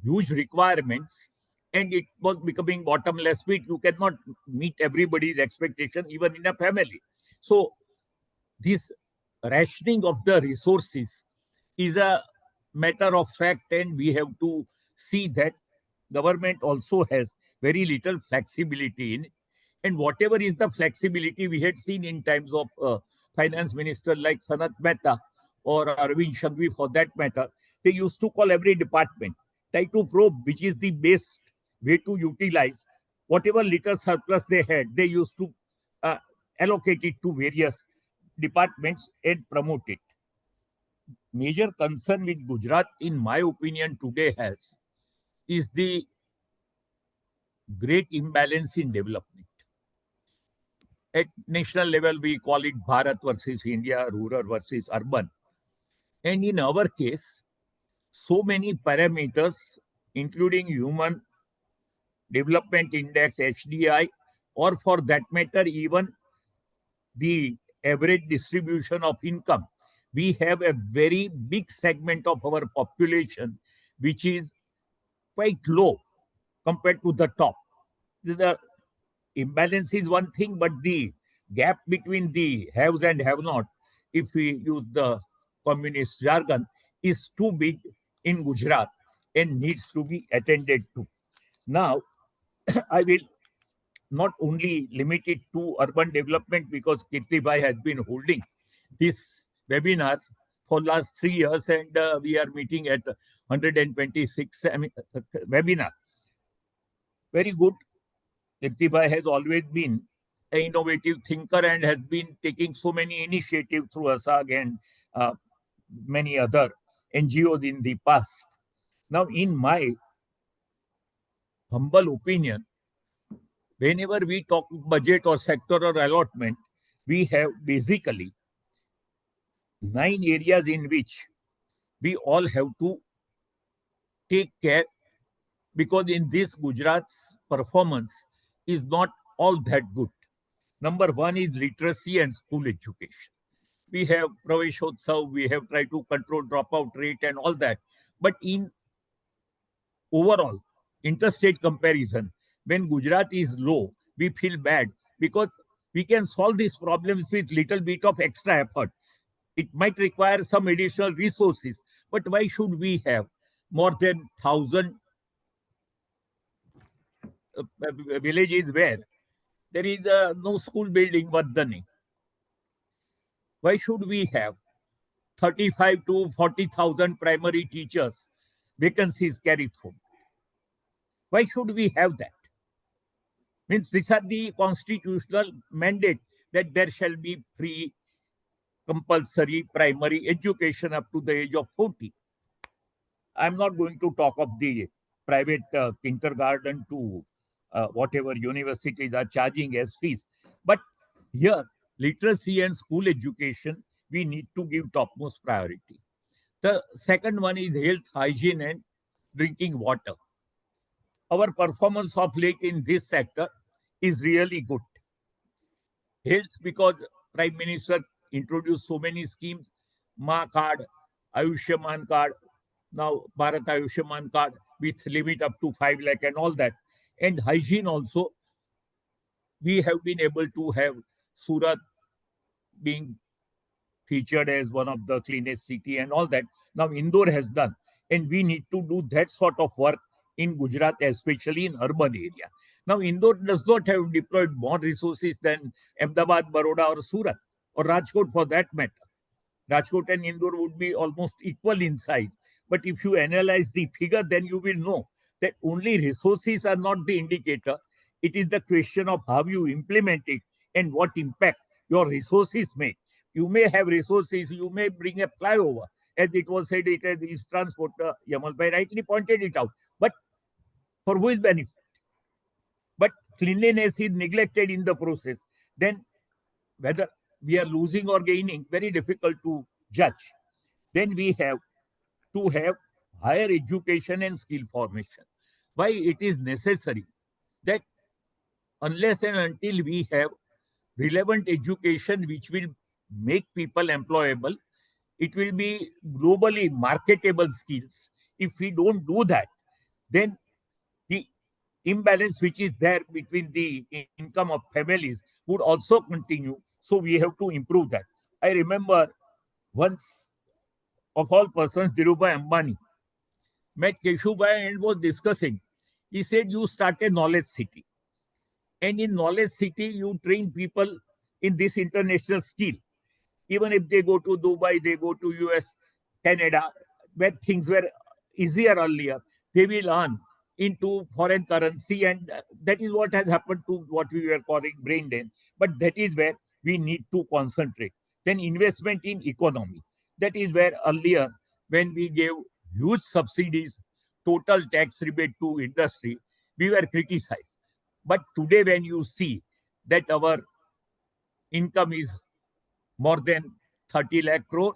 huge requirements and it was becoming bottomless pit, you cannot meet everybody's expectation, even in a family. So this rationing of the resources is a matter of fact, and we have to see that government also has very little flexibility in it. And whatever is the flexibility we had seen in times of finance minister like Sanat Mehta or Arvind Shangvi for that matter, they used to call every department, try to probe which is the best way to utilize whatever little surplus they had. They used to allocate it to various departments and promote it. Major concern with Gujarat, in my opinion, today has is the great imbalance in development. At national level, we call it Bharat versus India, rural versus urban. And in our case, so many parameters, including human development index, HDI, or for that matter, even the average distribution of income, we have a very big segment of our population which is quite low compared to the top. The imbalance is one thing, but the gap between the haves and have not, if we use the communist jargon, is too big in Gujarat and needs to be attended to. Now, I will not only limit it to urban development, because Kirtibhai has been holding these webinars for last 3 years, and we are meeting at 126 webinar. Very good. Kirtibhai has always been an innovative thinker and has been taking so many initiatives through ASAG and many other NGOs in the past. Now, in my humble opinion, whenever we talk budget or sectoral allotment, we have basically 9 areas in which we all have to take care, because in this Gujarat's performance is not all that good. Number one is literacy and school education. We have Praveshotsav, we have tried to control dropout rate and all that. But in overall interstate comparison, when Gujarat is low, we feel bad, because we can solve these problems with little bit of extra effort. It might require some additional resources, but why should we have more than 1,000 villages where there is no school building worth the name? Why should we have 35 to 40,000 primary teachers vacancies carried forward? Why should we have that? Means these are the constitutional mandate that there shall be free compulsory primary education up to the age of 40. I'm not going to talk of the private kindergarten to whatever universities are charging as fees. But here, literacy and school education, we need to give topmost priority. The second one is health, hygiene, and drinking water. Our performance of late in this sector is really good. Health, because Prime Minister introduced so many schemes, Ma card, Ayushman card, now Bharat Ayushman card with limit up to 5 lakh and all that. And hygiene also, we have been able to have Surat being featured as one of the cleanest city and all that. Now Indore has done, and we need to do that sort of work in Gujarat, especially in urban area. Now Indore does not have deployed more resources than Ahmedabad, Baroda, or Surat, or Rajkot for that matter. Rajkot and Indore would be almost equal in size. But if you analyze the figure, then you will know that only resources are not the indicator. It is the question of how you implement it and what impact your resources make. You may have resources, you may bring a flyover as it was said, it is transport. Yamal Bhai rightly pointed it out. But for whose benefit? But cleanliness is neglected in the process. Then whether we are losing or gaining, very difficult to judge. Then we have to have higher education and skill formation. Why it is necessary that unless and until we have relevant education which will make people employable, it will be globally marketable skills. If we don't do that, then the imbalance which is there between the income of families would also continue. So we have to improve that. I remember once, of all persons, Dhirubhai Ambani met Keshubai and was discussing. He said, you start a knowledge city. And in knowledge city, you train people in this international skill. Even if they go to Dubai, they go to US, Canada, where things were easier earlier, they will earn into foreign currency. And that is what has happened to what we were calling brain drain. But that is where we need to concentrate. Then investment in economy. That is where earlier, when we gave huge subsidies, total tax rebate to industry, we were criticized. But today, when you see that our income is more than 30 lakh crore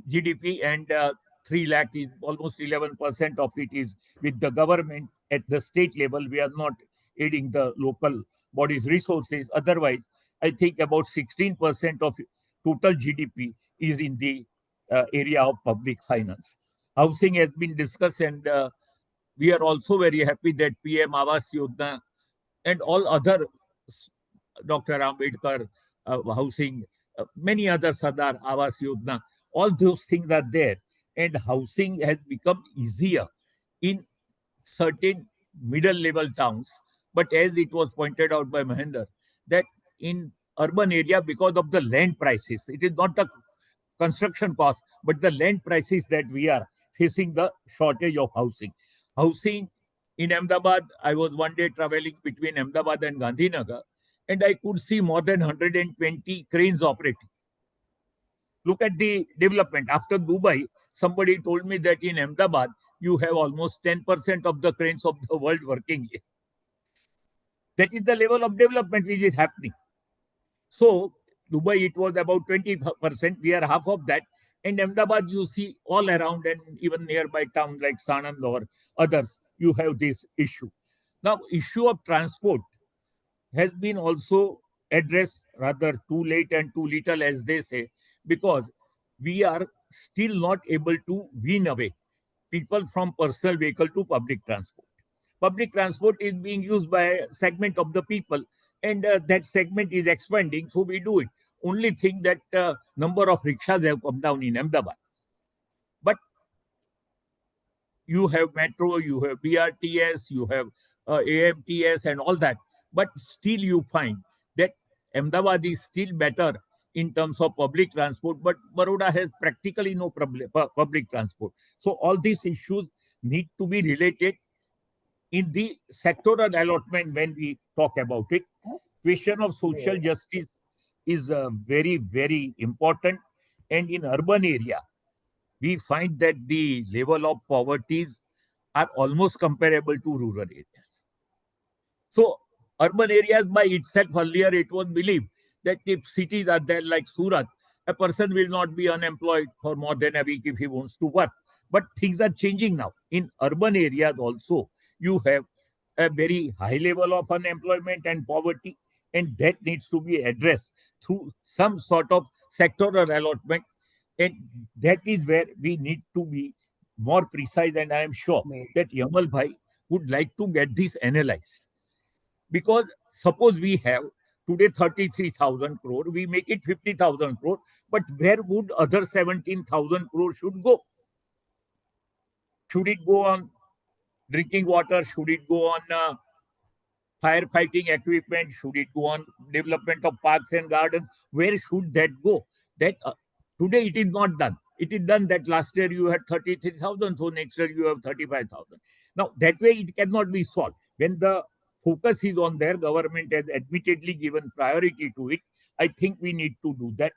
GDP, and 3 lakh is almost 11% of it is with the government at the state level. We are not aiding the local bodies' resources. Otherwise, I think about 16% of total GDP is in the area of public finance. Housing has been discussed, and we are also very happy that PM Awas Yojana and all other Dr. Ambedkar housing, many other Sadar Awas Yojana, all those things are there. And housing has become easier in certain middle level towns. But as it was pointed out by Mahender, that in urban area, because of the land prices, it is not the construction cost, but the land prices that we are facing the shortage of housing. Housing in Ahmedabad, I was one day traveling between Ahmedabad and Gandhinagar, and I could see more than 120 cranes operating. Look at the development. After Dubai, somebody told me that in Ahmedabad, you have almost 10% of the cranes of the world working here. That is the level of development which is happening. So, Dubai, it was about 20%. We are half of that. And Ahmedabad, you see all around, and even nearby towns like Sanand or others, you have this issue. Now, issue of transport has been also addressed rather too late and too little, as they say, because we are still not able to wean away people from personal vehicle to public transport. Public transport is being used by a segment of the people, and that segment is expanding, so we do it. Only thing that number of rickshaws have come down in Ahmedabad. But you have metro, you have BRTS, you have AMTS and all that. But still you find that Ahmedabad is still better in terms of public transport, but Baroda has practically no public transport. So all these issues need to be related in the sectoral allotment when we talk about it. Question of social justice is very, very important. And in urban area, we find that the level of poverties are almost comparable to rural areas. So urban areas by itself, earlier it was believed that if cities are there like Surat, a person will not be unemployed for more than a week if he wants to work. But things are changing now. In urban areas also, you have a very high level of unemployment and poverty, and that needs to be addressed through some sort of sectoral allotment. And that is where we need to be more precise. And I am sure that Yamal Bhai would like to get this analyzed. Because suppose we have today 33,000 crore, we make it 50,000 crore, but where would other 17,000 crore should go? Should it go on drinking water? Should it go on firefighting equipment? Should it go on development of parks and gardens? Where should that go? That today it is not done. It is done that last year you had 33,000, so next year you have 35,000. Now that way it cannot be solved. When the focus is on there, government has admittedly given priority to it. I think we need to do that.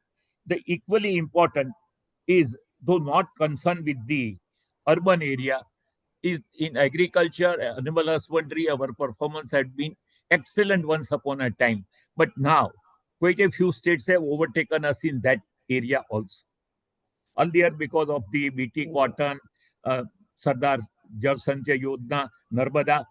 The equally important is though not concerned with the urban area, is in agriculture, animal husbandry. Our performance had been excellent once upon a time, but now quite a few states have overtaken us in that area also. Earlier, because of the BT cotton, uh, Sardar Jal Sanjay Yojana, Narmada,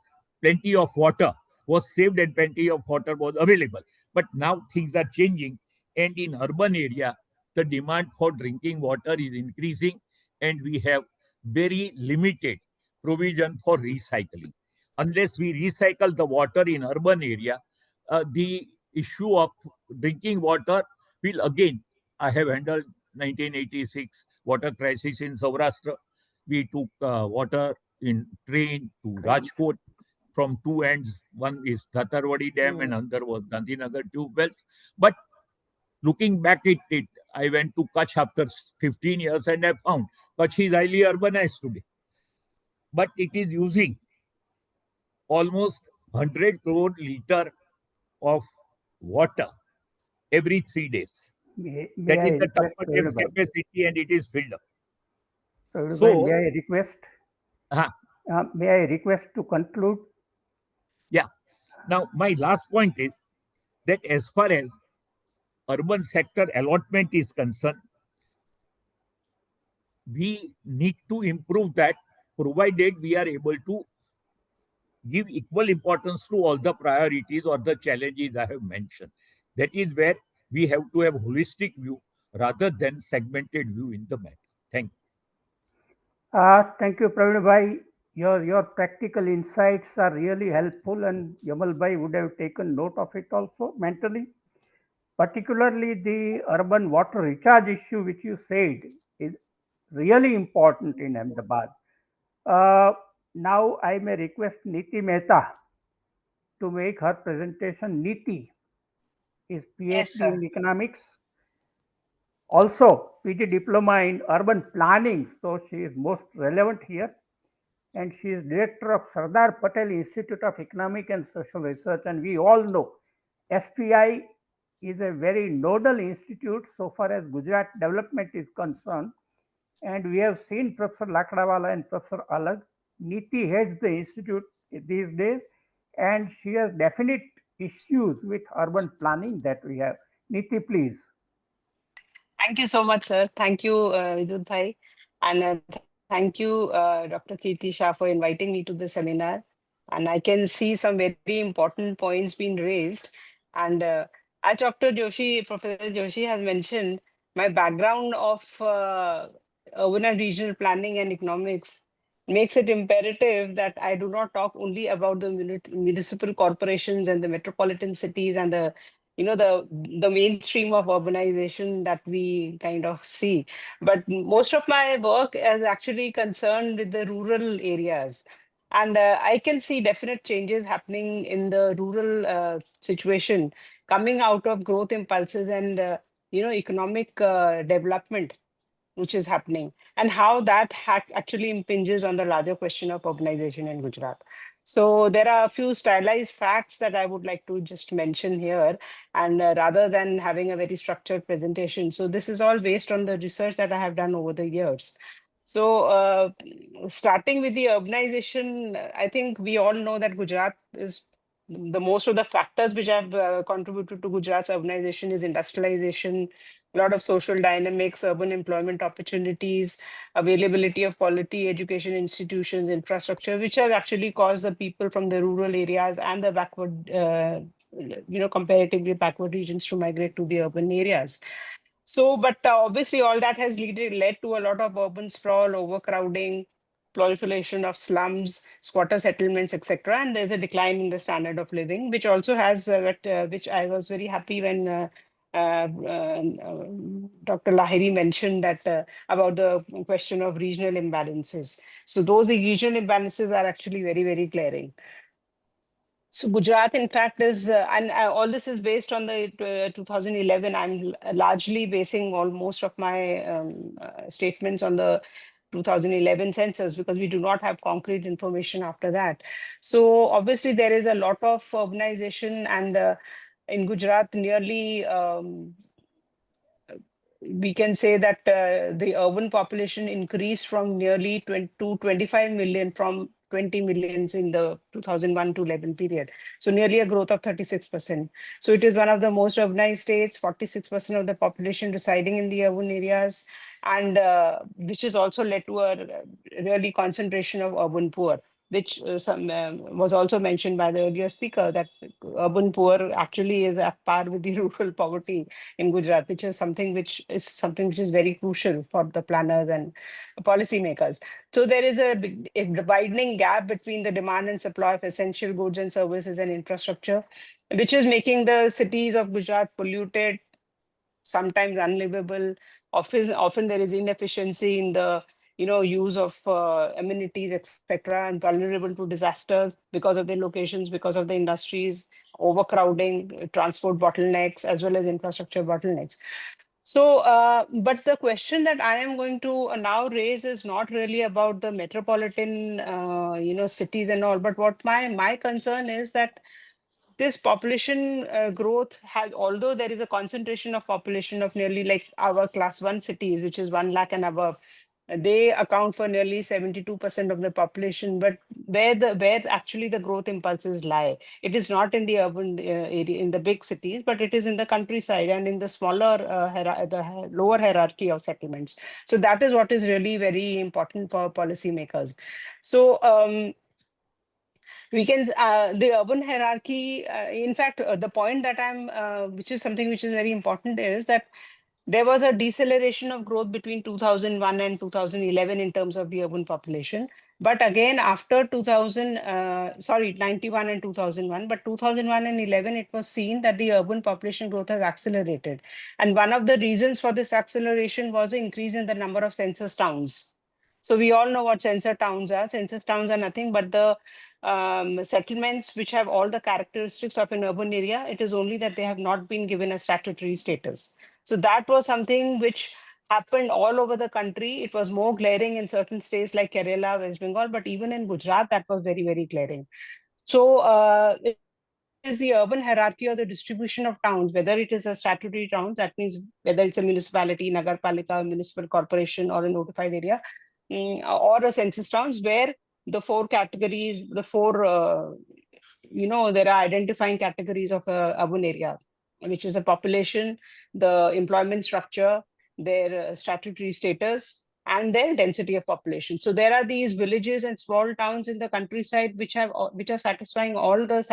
plenty of water was saved and plenty of water was available. But now things are changing, and in urban area, the demand for drinking water is increasing, and we have very limited provision for recycling. Unless we recycle the water in urban area, the issue of drinking water will again. I have handled 1986 water crisis in Saurashtra. We took water in train to Rajkot from two ends. One is Thatarwadi Dam and another was Gandhinagar tube wells. But looking back at it, I went to Kutch after 15 years and I found Kutch is highly urbanized today. But it is using almost 100 crore liter of water every 3 days. May That I is the request Tappa Pravin Bhai? capacity and it is filled up. Pravin Bhai, So, may I request? May I request to conclude? yeah. Now, my last point is that as far as urban sector allotment is concerned, we need to improve that, provided we are able to give equal importance to all the priorities or the challenges I have mentioned. That is where we have to have holistic view rather than segmented view in the matter. Thank you. Thank you, Pravin Bhai. Your practical insights are really helpful, and Yamal Bhai would have taken note of it also mentally. Particularly the urban water recharge issue, which you said is really important in Ahmedabad. Uh, Now I may request Niti Mehta to make her presentation. Niti is Yes, PhD sir. in economics, also PG diploma in urban planning, so she is most relevant here. And she is director of Sardar Patel Institute of Economic and Social Research. And we all know SPI is a very nodal institute so far as Gujarat development is concerned. And we have seen Professor Lakdawala and Professor Alag. Niti heads the institute these days, and she has definite issues with urban planning that we have. Niti, please. Thank you so much, sir. Thank you, Vidyut Bhai. And thank you, Dr. Kirti Shah, for inviting me to the seminar. And I can see some very important points being raised. And as Dr. Joshi, Professor Joshi has mentioned, my background of urban and regional planning and economics makes it imperative that I do not talk only about the municipal corporations and the metropolitan cities and the the mainstream of urbanization that we kind of see, but most of my work is actually concerned with the rural areas, and I can see definite changes happening in the rural situation coming out of growth impulses and economic development which is happening, and how that actually impinges on the larger question of urbanization in Gujarat. So there are a few stylized facts that I would like to just mention here, and rather than having a very structured presentation. So this is all based on the research that I have done over the years. So starting with the urbanization, I think we all know that Gujarat is the most of the factors which have contributed to Gujarat's urbanization is industrialization, a lot of social dynamics, urban employment opportunities, availability of quality education institutions, infrastructure, which has actually caused the people from the rural areas and the backward, comparatively backward regions to migrate to the urban areas. So, but obviously, all that has led to a lot of urban sprawl, overcrowding, proliferation of slums, squatter settlements, etc. And there's a decline in the standard of living, which also has, which I was very happy when Dr. Laheri mentioned that about the question of regional imbalances. So those regional imbalances are actually very, very glaring. So Gujarat, in fact, is, and all this is based on the 2011. I'm largely basing most of my statements on the 2011 census because we do not have concrete information after that. So obviously there is a lot of urbanization, and in Gujarat, nearly we can say that the urban population increased from nearly 25 million from 20 millions in the 2001 to 11 period. So nearly a growth of 36%. So it is one of the most urbanized states, 46% of the population residing in the urban areas, and which has also led to a really concentration of urban poor, which was also mentioned by the earlier speaker, that urban poor actually is at par with the rural poverty in Gujarat, which is something which is very crucial for the planners and policymakers. So there is a widening gap between the demand and supply of essential goods and services and infrastructure, which is making the cities of Gujarat polluted, sometimes unlivable. Often there is inefficiency in the use of amenities, etc., and vulnerable to disasters because of their locations, because of the industries, overcrowding, transport bottlenecks, as well as infrastructure bottlenecks. So, but the question that I am going to now raise is not really about the metropolitan, cities and all, but what my concern is that this population growth has, although there is a concentration of population of nearly like our class 1 cities, which is 1 lakh and above, they account for nearly 72% of the population, but where actually the growth impulses lie, it is not in the urban area, in the big cities, but it is in the countryside and in the smaller, the lower hierarchy of settlements. So that is what is really very important for policymakers. So we can the urban hierarchy, in fact, the point that which is something which is very important, is that there was a deceleration of growth between 2001 and 2011 in terms of the urban population. But again, after 91 and 2001, but 2001 and 11, it was seen that the urban population growth has accelerated. And one of the reasons for this acceleration was the increase in the number of census towns. So we all know what census towns are. Census towns are nothing but the settlements which have all the characteristics of an urban area. It is only that they have not been given a statutory status. So that was something which happened all over the country. It was more glaring in certain states like Kerala, West Bengal, but even in Gujarat, that was very, very glaring. So it is the urban hierarchy or the distribution of towns, whether it is a statutory town, that means whether it's a municipality, nagarpalika, municipal corporation, or a notified area, or a census towns, where the four categories, there are identifying categories of urban area, which is the population, the employment structure, their statutory status, and their density of population. So there are these villages and small towns in the countryside which are satisfying all the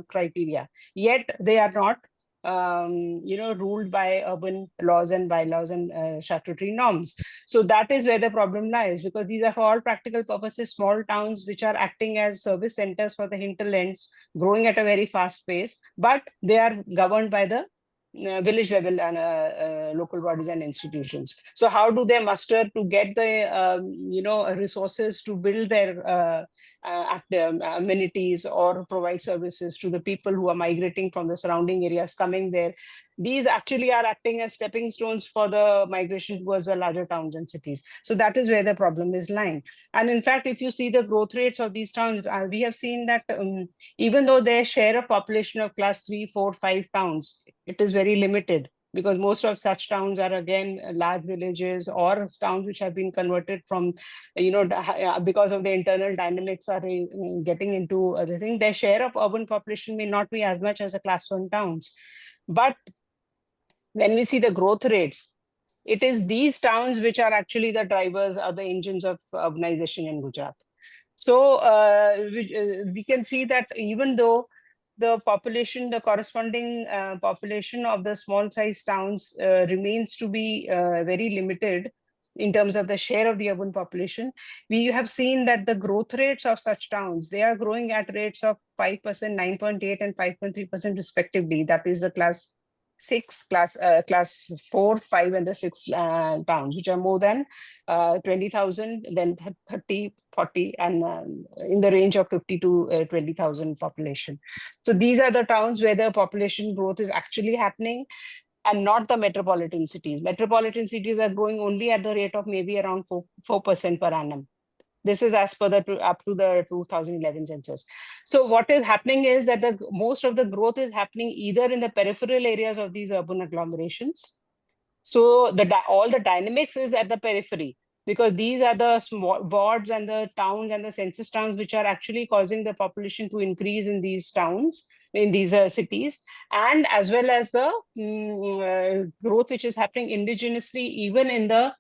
criteria, yet they are not ruled by urban laws and bylaws and statutory norms. So that is where the problem lies, because these are for all practical purposes small towns which are acting as service centers for the hinterlands, growing at a very fast pace, but they are governed by the village level and local bodies and institutions. So how do they muster to get the resources to build their amenities or provide services to the people who are migrating from the surrounding areas coming there? These actually are acting as stepping stones for the migration towards the larger towns and cities. So that is where the problem is lying. And in fact, if you see the growth rates of these towns, we have seen that even though their share of population of class 3, 4, 5 towns, it is very limited, because most of such towns are again large villages or towns which have been converted from, because of the internal dynamics are getting into the thing. Their share of urban population may not be as much as the class 1 towns. But when we see the growth rates, it is these towns which are actually the drivers or the engines of urbanization in Gujarat. So we can see that even though the population, the corresponding population of the small size towns remains to be very limited in terms of the share of the urban population, we have seen that the growth rates of such towns, they are growing at rates of 5%, 9.8 and 5.3% respectively. That is the class 4, 5 and the 6 towns, which are more than 20,000, then 30, 40, and in the range of 50 to 20,000 population. So these are the towns where the population growth is actually happening, and not the metropolitan cities. Metropolitan cities are growing only at the rate of maybe around 4% per annum. This is as per up to the 2011 census. So what is happening is that most of the growth is happening either in the peripheral areas of these urban agglomerations, So all the dynamics is at the periphery, because these are the wards and the towns and the census towns which are actually causing the population to increase in these towns, in these cities, and as well as the growth which is happening indigenously even in the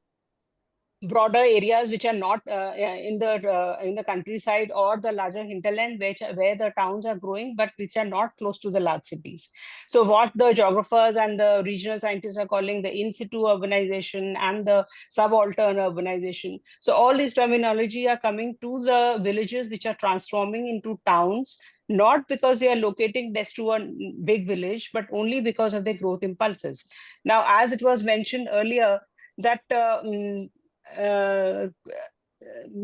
broader areas which are not in the countryside or the larger hinterland, where the towns are growing but which are not close to the large cities. So what the geographers and the regional scientists are calling the in situ urbanization and the subaltern urbanization. So all these terminology are coming to the villages which are transforming into towns, not because they are locating next to a big village, but only because of their growth impulses. Now, as it was mentioned earlier, that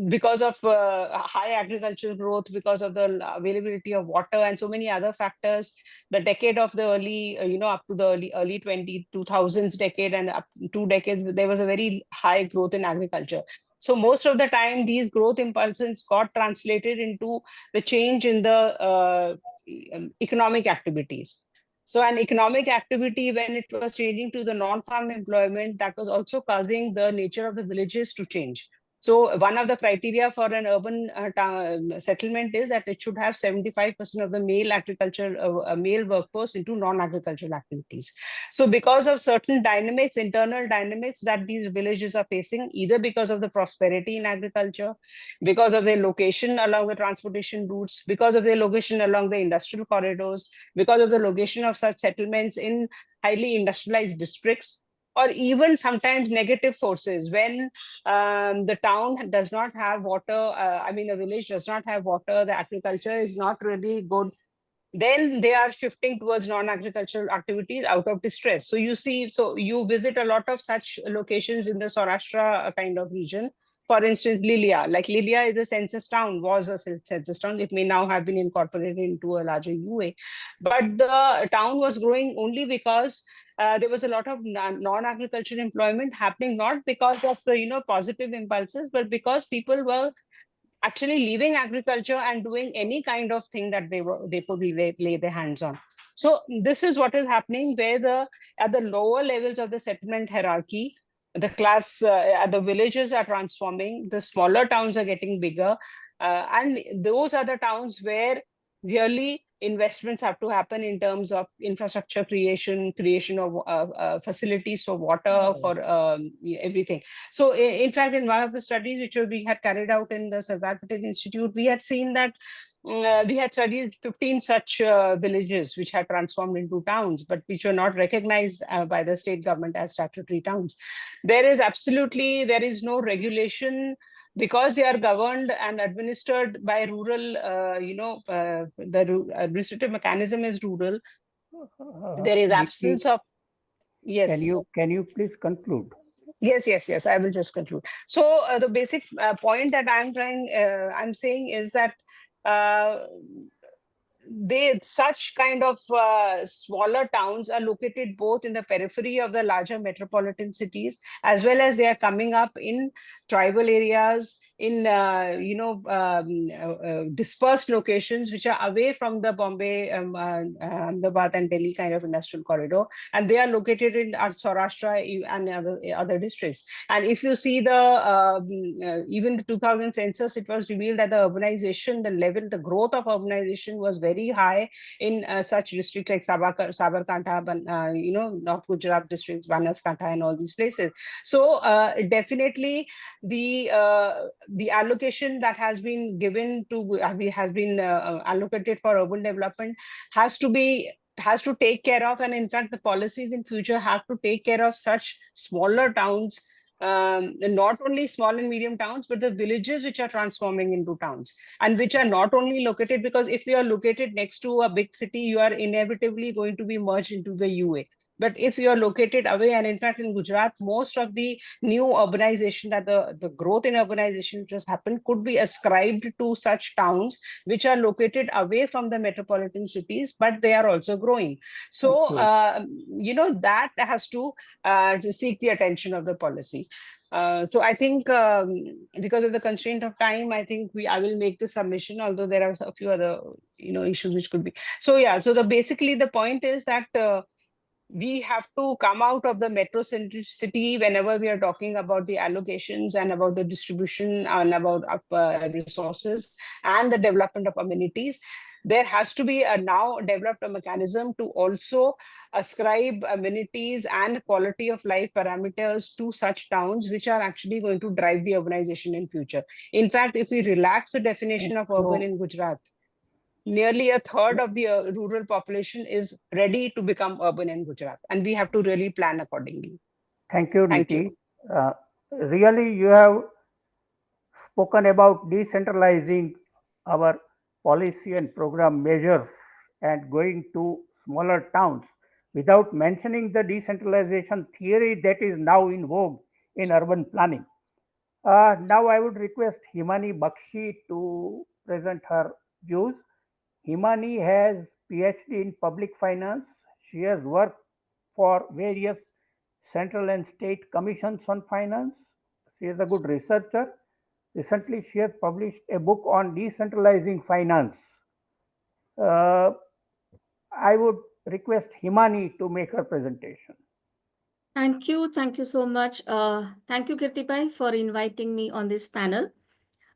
because of high agricultural growth, because of the availability of water and so many other factors, the decade of the early, up to the early 2000s decade and up 2 decades, there was a very high growth in agriculture. So most of the time, these growth impulses got translated into the change in the economic activities. So an economic activity, when it was changing to the non-farm employment, that was also causing the nature of the villages to change. So one of the criteria for an urban settlement is that it should have 75% of the male workforce into non-agricultural activities. So because of certain dynamics, internal dynamics that these villages are facing, either because of the prosperity in agriculture, because of their location along the transportation routes, because of their location along the industrial corridors, because of the location of such settlements in highly industrialized districts, or even sometimes negative forces when the town does not have water, the village does not have water, the agriculture is not really good, then they are shifting towards non-agricultural activities out of distress. So you visit a lot of such locations in the Saurashtra kind of region. For instance, Lilia. Like Lilia is a census town, was a census town. It may now have been incorporated into a larger UA. But the town was growing only because there was a lot of non-agricultural employment happening, not because of the positive impulses, but because people were actually leaving agriculture and doing any kind of thing that they could lay their hands on. So this is what is happening, where at the lower levels of the settlement hierarchy, the class the villages are transforming, the smaller towns are getting bigger, and those are the towns where really investments have to happen in terms of infrastructure creation of facilities for water, for everything. So in fact, in one of the studies which we had carried out in the Sardar Patel Institute, we had seen that we had studied 15 such villages which had transformed into towns, but which were not recognized by the state government as statutory towns. There is no regulation, because they are governed and administered by rural, the administrative mechanism is rural. There is absence of, yes. Can you please conclude? Yes. I will just conclude. So the basic point that I'm saying is that such kind of smaller towns are located both in the periphery of the larger metropolitan cities, as well as they are coming up in tribal areas, in dispersed locations which are away from the Bombay, Ahmedabad and Delhi kind of industrial corridor, and they are located in Saurashtra and other districts. And if you see even the 2000 census, it was revealed that the urbanization, the growth of urbanization was very high in such districts like Sabarkantha, North Gujarat districts, Banaskantha and all these places. So definitely the allocation that has been allocated for urban development has to take care of, and in fact the policies in future have to take care of such smaller towns, not only small and medium towns, but the villages which are transforming into towns, and which are not only located, because if you are located next to a big city, you are inevitably going to be merged into the UA. But if you are located away, and in fact in Gujarat, most of the new urbanization, that the growth in urbanization which has happened, could be ascribed to such towns which are located away from the metropolitan cities, but they are also growing. So that has to seek the attention of the policy. So I think because of the constraint of time, I think I will make the submission, although there are a few other issues which could be. So basically the point is that we have to come out of the metrocentricity whenever we are talking about the allocations and about the distribution and about resources and the development of amenities. There has to be a now developed a mechanism to also ascribe amenities and quality of life parameters to such towns, which are actually going to drive the urbanization in future. In fact, if we relax the definition of urban in Gujarat, nearly a third of the rural population is ready to become urban in Gujarat, and we have to really plan accordingly. Thank you, Thank Niti. you. Really, you have spoken about decentralizing our policy and program measures and going to smaller towns without mentioning the decentralization theory that is now in vogue in urban planning. Now I would request Himani Baxi to present her views. Himani has PhD in public finance. She has worked for various central and state commissions on finance. She is a good researcher. Recently, she has published a book on decentralizing finance. I would request Himani to make her presentation. Thank you. Thank you so much. Thank you, Kirtibai, for inviting me on this panel.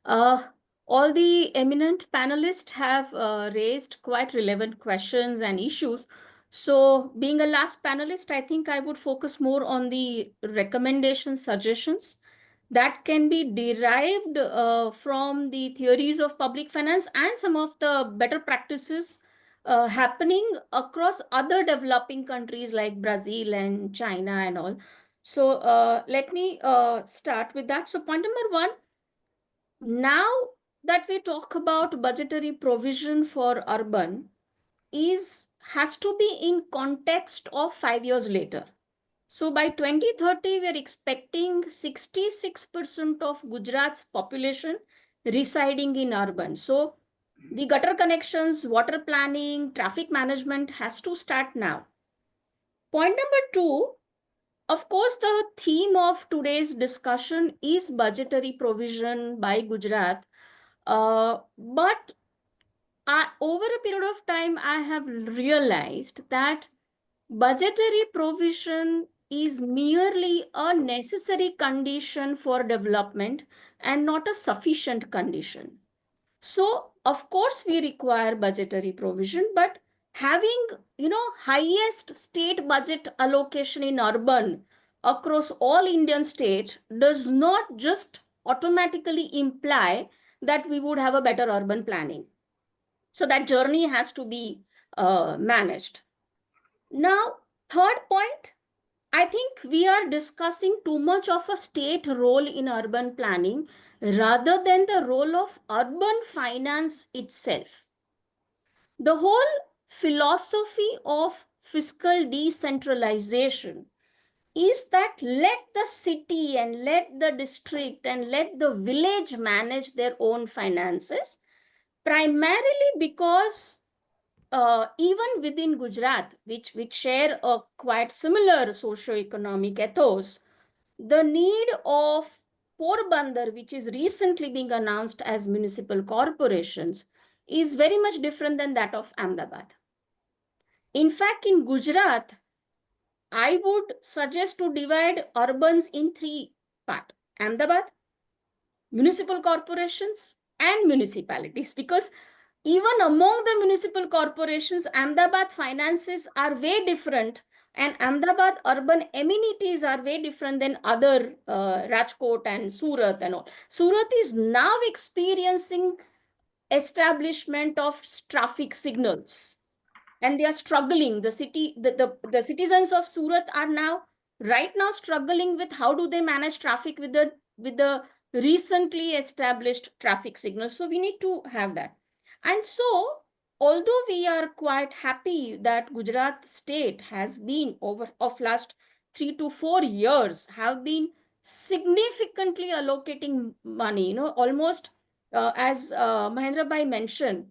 All the eminent panelists have raised quite relevant questions and issues. So being a last panelist, I think I would focus more on the recommendations, suggestions that can be derived from the theories of public finance and some of the better practices happening across other developing countries like Brazil and China and all. So let me start with that. So point number one, now that we talk about budgetary provision for urban has to be in context of 5 years later. So by 2030, we are expecting 66% of Gujarat's population residing in urban. So the gutter connections, water planning, traffic management has to start now. Point number two, of course, the theme of today's discussion is budgetary provision by Gujarat. But over a period of time, I have realized that budgetary provision is merely a necessary condition for development and not a sufficient condition. So, of course, we require budgetary provision, but having, highest state budget allocation in urban across all Indian states does not just automatically imply that we would have a better urban planning. So that journey has to be managed. Now, third point, I think we are discussing too much of a state role in urban planning rather than the role of urban finance itself. The whole philosophy of fiscal decentralization is that let the city and let the district and let the village manage their own finances, primarily because even within Gujarat, which share a quite similar socio-economic ethos, the need of Porbandar, which is recently being announced as municipal corporations, is very much different than that of Ahmedabad. In fact, in Gujarat, I would suggest to divide urbans in three parts: Ahmedabad, municipal corporations, and municipalities, because even among the municipal corporations, Ahmedabad finances are way different, and Ahmedabad urban amenities are way different than other Rajkot and Surat and all. Surat is now experiencing establishment of traffic signals, and they are struggling. The citizens of Surat are right now struggling with how do they manage traffic with the recently established traffic signals. So we need to have that. And so, although we are quite happy that Gujarat state has been of last 3 to 4 years have been significantly allocating money, almost as Mahender Bhai mentioned,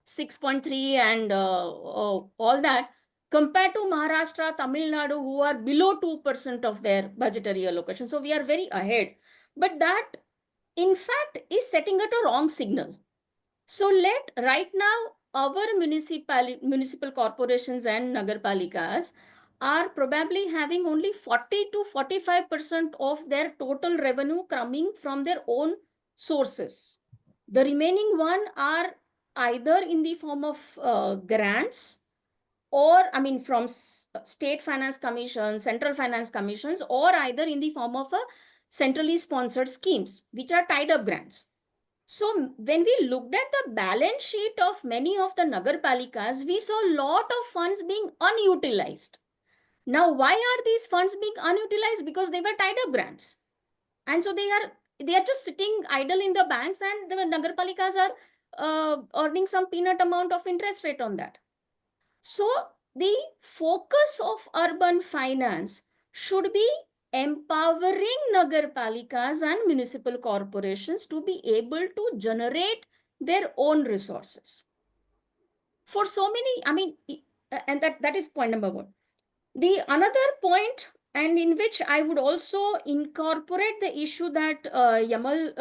6.3 and all that, compared to Maharashtra, Tamil Nadu, who are below 2% of their budgetary allocation. So we are very ahead. But that, in fact, is setting at a wrong signal. So right now, our municipal corporations and nagarpalikas are probably having only 40 to 45% of their total revenue coming from their own sources. The remaining one are either in the form of grants, or from state finance commissions, central finance commissions, or either in the form of a centrally sponsored schemes, which are tied up grants. So when we looked at the balance sheet of many of the Nagarpalikas, we saw a lot of funds being unutilized. Now, why are these funds being unutilized? Because they were tied up grants. And so they are just sitting idle in the banks, and the Nagarpalikas are earning some peanut amount of interest rate on that. So the focus of urban finance should be empowering Nagarpalikas and municipal corporations to be able to generate their own resources. For so many, and that is point number one. The another point, and in which I would also incorporate the issue that Yamal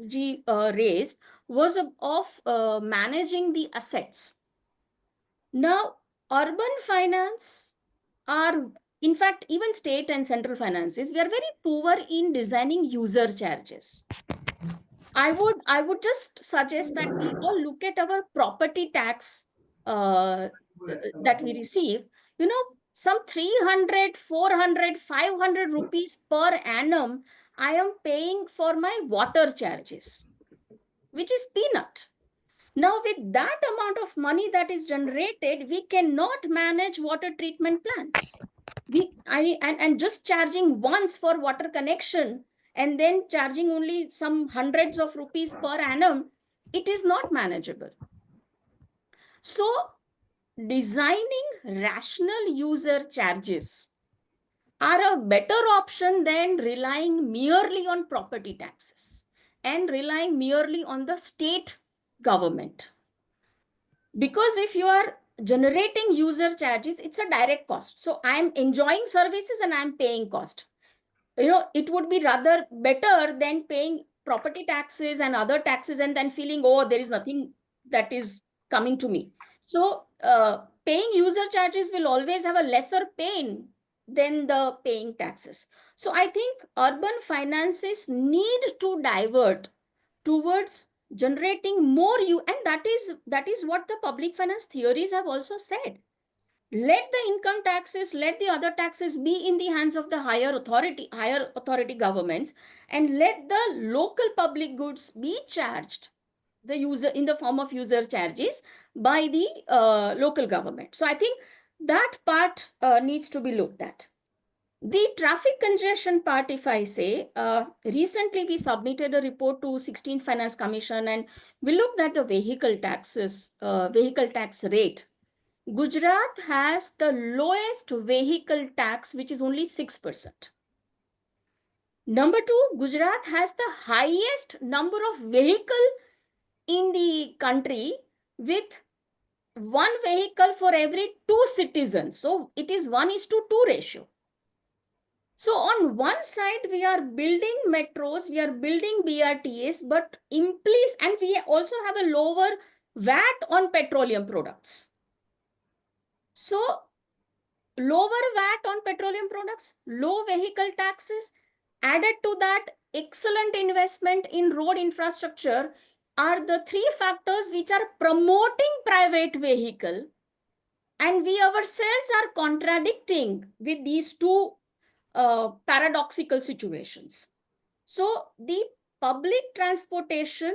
ji raised, was of managing the assets. Now, urban finance are, in fact, even state and central finances, we are very poor in designing user charges. I would just suggest that we all look at our property tax that we receive. Some 300, 400, 500 rupees per annum I am paying for my water charges, which is peanut. Now, with that amount of money that is generated, we cannot manage water treatment plants. And just charging once for water connection and then charging only some hundreds of rupees per annum, it is not manageable. So, designing rational user charges are a better option than relying merely on property taxes and relying merely on the state government. Because if you are generating user charges, it's a direct cost. So I'm enjoying services and I'm paying cost. It would be rather better than paying property taxes and other taxes and then feeling, oh, there is nothing that is coming to me. So paying user charges will always have a lesser pain than the paying taxes. So I think urban finances need to divert towards generating more and that is what the public finance theories have also said. Let the income taxes, let the other taxes be in the hands of the higher authority governments, and let the local public goods be charged the user in the form of user charges by the local government. So I think that part needs to be looked at. The traffic congestion part, if I say, recently we submitted a report to 16th Finance Commission and we looked at the vehicle tax rate. Gujarat has the lowest vehicle tax, which is only 6%. Number two, Gujarat has the highest number of vehicle in the country, with one vehicle for every 2 citizens. So it is 1:2 ratio. So on one side, we are building metros, we are building BRTS, but and we also have a lower VAT on petroleum products. So lower VAT on petroleum products, low vehicle taxes, added to that excellent investment in road infrastructure are the three factors which are promoting private vehicle. And we ourselves are contradicting with these two paradoxical situations. So the public transportation,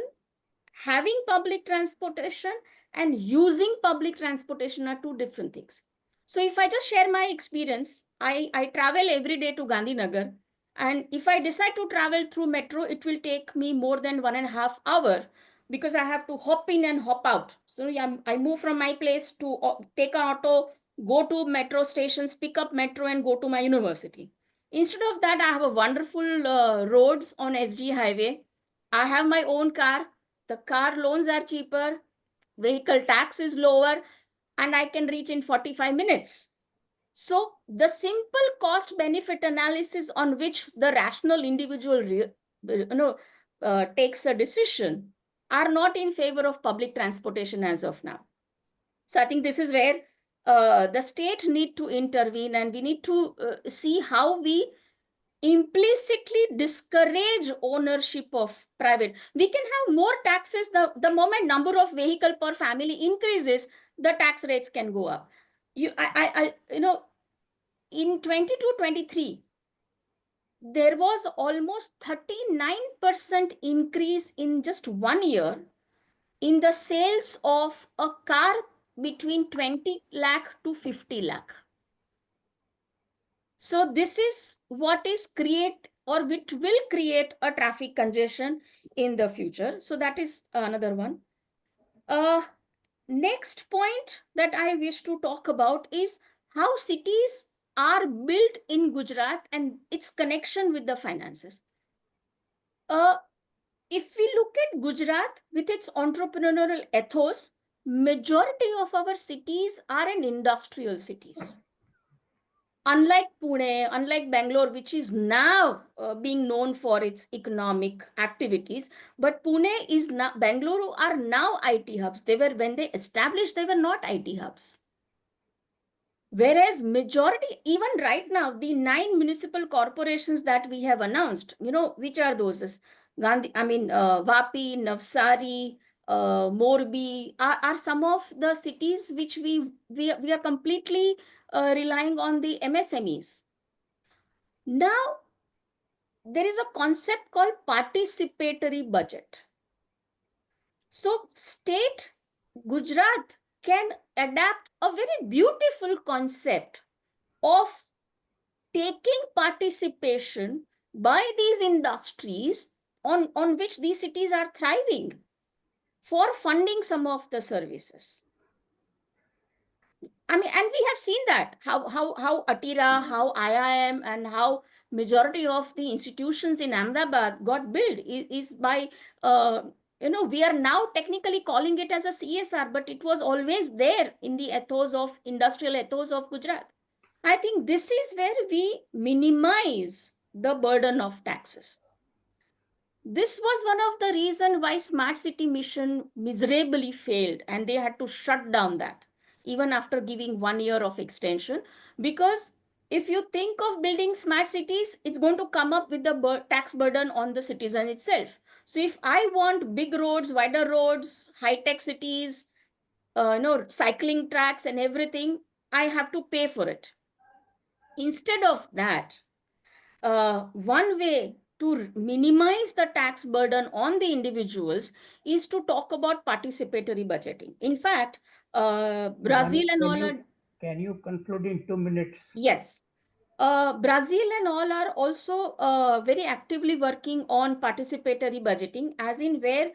having public transportation and using public transportation are two different things. So if I just share my experience, I travel every day to Gandhinagar, and if I decide to travel through metro, it will take me more than 1.5 hours because I have to hop in and hop out. So yeah, I move from my place to take an auto, go to metro stations, pick up metro and go to my university. Instead of that, I have a wonderful roads on SG highway. I have my own car. The car loans are cheaper. Vehicle tax is lower, and I can reach in 45 minutes. So the simple cost benefit analysis on which the rational individual takes a decision are not in favor of public transportation as of now. So I think this is where the state need to intervene, and we need to see how we implicitly discourage ownership of private. We can have more taxes. The moment number of vehicle per family increases, the tax rates can go up. In 22-23, there was almost 39% increase in just 1 year in the sales of a car between 20 lakh to 50 lakh. So this is what is create or which will create a traffic congestion in the future. So that is another one. Next point that I wish to talk about is how cities are built in Gujarat and its connection with the finances. If we look at Gujarat with its entrepreneurial ethos, majority of our cities are in industrial cities. Unlike Pune, unlike Bangalore, which is now being known for its economic activities, but Pune is now, Bangalore are now IT hubs. They were, when they established, they were not IT hubs. Whereas majority, even right now, the 9 municipal corporations that we have announced, which are those? Vapi, Navsari, Morbi are some of the cities which we are completely relying on the MSMEs. Now, there is a concept called participatory budget. So, state Gujarat can adapt a very beautiful concept of taking participation by these industries on which these cities are thriving for funding some of the services. And we have seen that how Atira, how IIM, and how majority of the institutions in Ahmedabad got built is by we are now technically calling it as a CSR, but it was always there in the industrial ethos of Gujarat. I think this is where we minimize the burden of taxes. This was one of the reasons why Smart City Mission miserably failed, and they had to shut down that even after giving 1 year of extension. Because if you think of building smart cities, it's going to come up with the tax burden on the citizen itself. So if I want big roads, wider roads, high-tech cities, cycling tracks and everything, I have to pay for it. Instead of that, one way to minimize the tax burden on the individuals is to talk about participatory budgeting. In fact, Brazil and all are... Can you conclude in 2 minutes? Yes. Brazil and all are also very actively working on participatory budgeting, as in where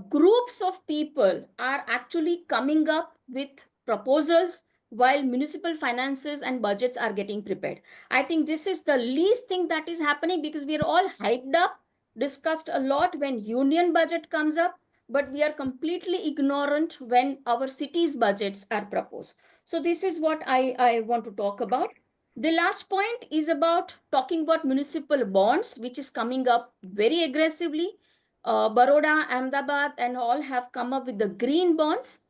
groups of people are actually coming up with proposals while municipal finances and budgets are getting prepared. I think this is the least thing that is happening, because we are all hyped up, discussed a lot when union budget comes up, but we are completely ignorant when our cities' budgets are proposed. So this is what I want to talk about. The last point is about talking about municipal bonds, which is coming up very aggressively. Baroda, Ahmedabad, and all have come up with the green bonds,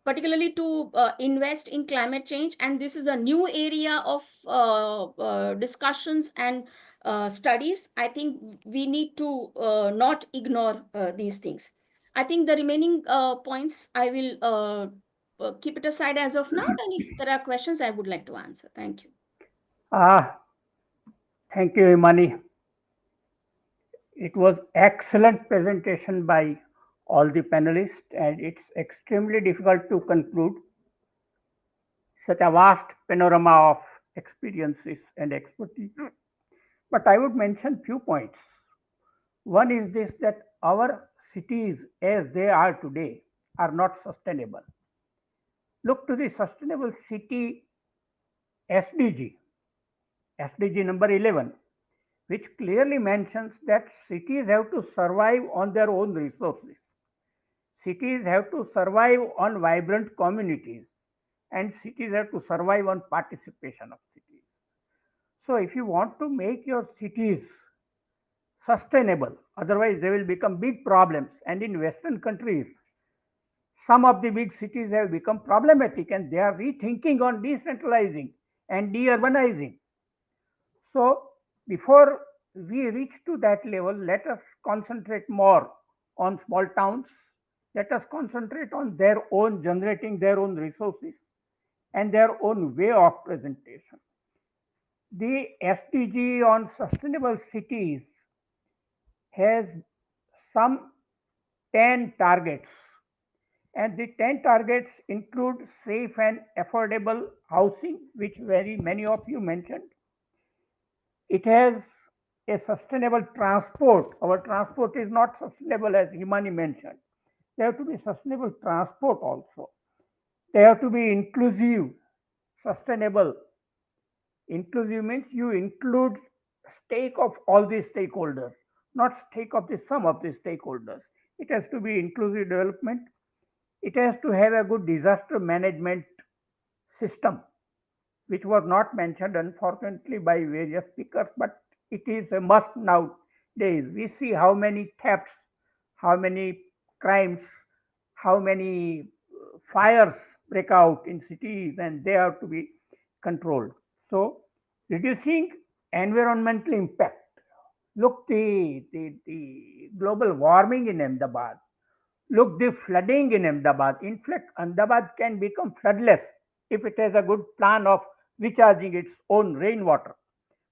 particularly to invest in climate change. And this is a new area of discussions and studies. I think we need to not ignore these things. I think the remaining points I will keep it aside as of now. And if there are questions, I would like to answer. Thank you. Thank you, Himani. It was excellent presentation by all the panelists, and it's extremely difficult to conclude such a vast panorama of experiences and expertise. But I would mention few points. One is this, that our cities as they are today are not sustainable. Look to the Sustainable City SDG, SDG number 11, which clearly mentions that cities have to survive on their own resources. Cities have to survive on vibrant communities, and cities have to survive on participation of cities. So if you want to make your cities sustainable, otherwise they will become big problems. And in Western countries, Some of the big cities have become problematic and they are rethinking on decentralizing and de-urbanizing. So before we reach to that level, let us concentrate more on small towns. Let us concentrate on their own generating their own resources and their own way of presentation. The SDG on sustainable cities has some 10 targets, and the 10 targets include safe and affordable housing, which very many of you mentioned. It has a sustainable transport. Our transport is not sustainable as Himani mentioned. There have to be sustainable transport also. They have to be inclusive, sustainable. Inclusive means you include stake of all the stakeholders, not stake of the sum of the stakeholders. It has to be inclusive development. It has to have a good disaster management system, which was not mentioned unfortunately by various speakers, but it is a must nowadays. We see how many thefts, how many crimes, how many fires break out in cities, and they have to be controlled. So, reducing environmental impact. Look, the global warming in Ahmedabad. Look, the flooding in Ahmedabad. In fact, Ahmedabad can become floodless if it has a good plan of recharging its own rainwater.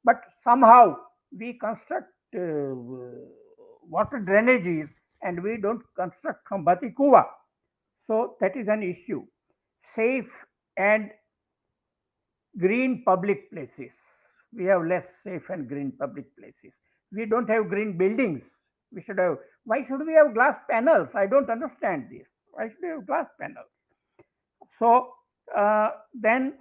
But somehow we construct water drainages and we don't construct from Batikuva. So that is an issue. Safe and green public places. We have less safe and green public places. We don't have green buildings. We should have. Why should we have glass panels? I don't understand this. Why should we have glass panels? So then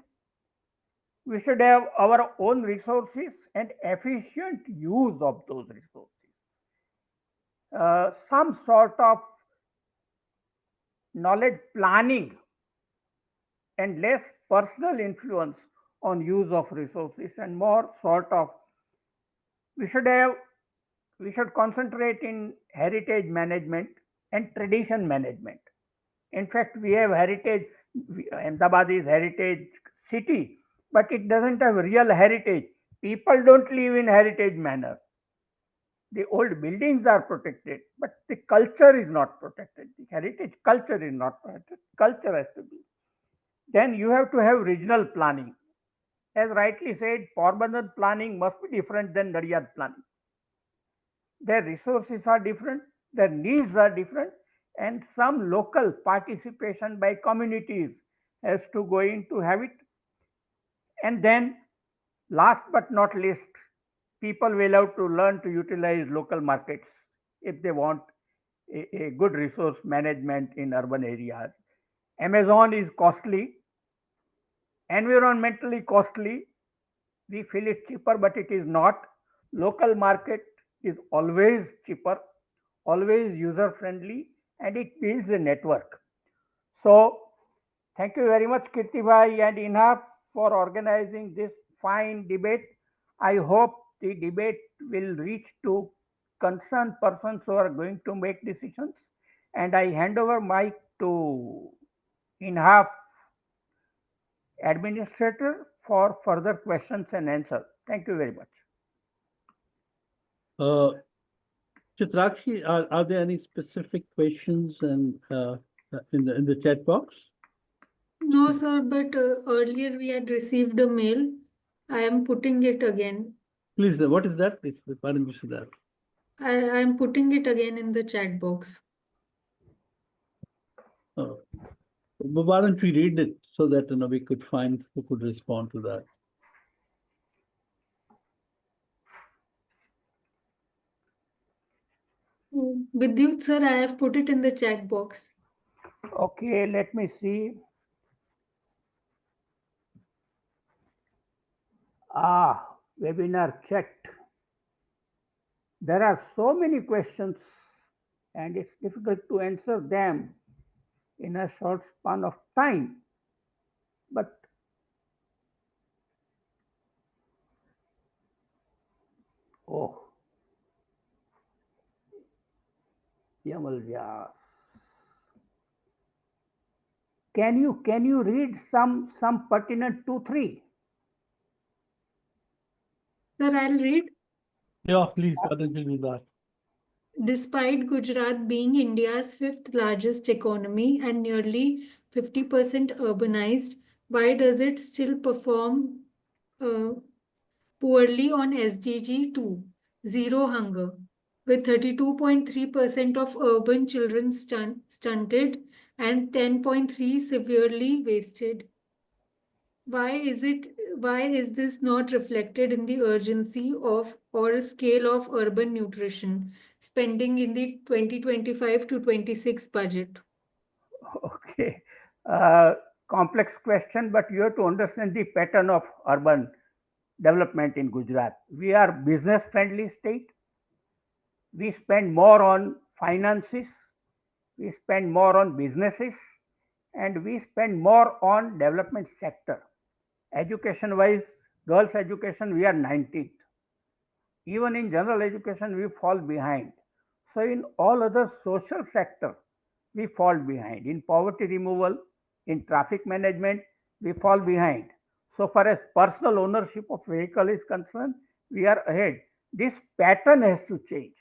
we should have our own resources and efficient use of those resources. Some sort of knowledge planning and less personal influence on use of resources and more sort of we should concentrate in heritage management and tradition management. In fact, we have heritage. Ahmedabad is heritage city, but it doesn't have real heritage. People don't live in heritage manner. The old buildings are protected, but the culture is not protected. The heritage culture is not protected. Culture has to be. Then you have to have regional planning. As rightly said, Porbandar planning must be different than Naryad planning. Their resources are different, their needs are different, and some local participation by communities has to go in to have it. And then, last but not least, people will have to learn to utilize local markets if they want a good resource management in urban areas. Amazon is costly, environmentally costly. We feel it cheaper, but it is not. Local market is always cheaper, always user friendly, and it builds a network. So, thank you very much, Kirtibhai and INHAF, for organizing this fine debate. I hope the debate will reach to concerned persons who are going to make decisions. And I hand over mic to INHAF administrator for further questions and answers. Thank you very much. Chitrakshi, are there any specific questions and in the chat box? No, sir, but earlier we had received a mail. I am putting it again. Please, what is that? Please, why don't you say that? I am putting it again in the chat box. Oh. But why don't we read it so that we could find who could respond to that? Vidyut, sir, I have put it in the chat box. Okay, let me see. Webinar chat. There are so many questions and it's difficult to answer them in a short span of time. But Yamal Vyas. Can you read some pertinent 2-3? Sir, I'll read. Yeah, please, why don't you do that? Despite Gujarat being India's fifth largest economy and nearly 50% urbanized, why does it still perform uh, poorly on SDG 2, Zero Hunger, with 32.3% of urban children stunted and 10.3 severely wasted? Why is this not reflected in the urgency of or scale of urban nutrition spending in the 2025 to 26 budget? Okay, complex question, but you have to understand the pattern of urban development in Gujarat. We are business friendly state. We spend more on finances, we spend more on businesses, and we spend more on development sector. Education wise, girls education we are 19th. Even in general education we fall behind. So in all other social sector we fall behind. In poverty removal, in traffic management we fall behind. So far as personal ownership of vehicle is concerned, we are ahead. This pattern has to change.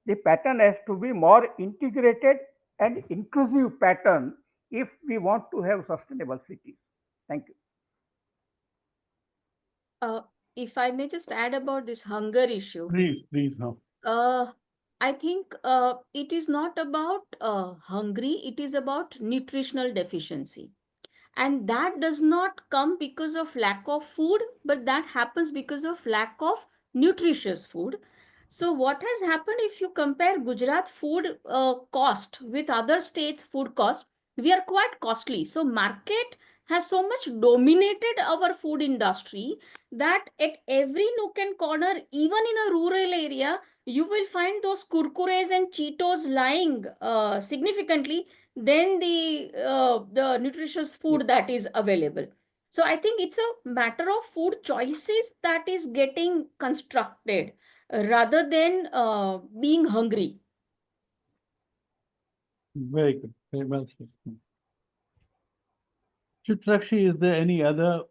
The pattern has to be more integrated and inclusive pattern if we want to have sustainable cities. Thank you. Uh, if I may just add about this hunger issue, Please, no. I think it is not about hungry, it is about nutritional deficiency. And that does not come because of lack of food, but that happens because of lack of nutritious food. So what has happened, if you compare Gujarat food cost with other states food cost, we are quite costly. So market has so much dominated our food industry that at every nook and corner, even in a rural area, you will find those kurkures and Cheetos lying significantly than the nutritious food that is available. So I think it's a matter of food choices that is getting constructed rather than being hungry. Very good. Very well said. Chitrakshi, is there any other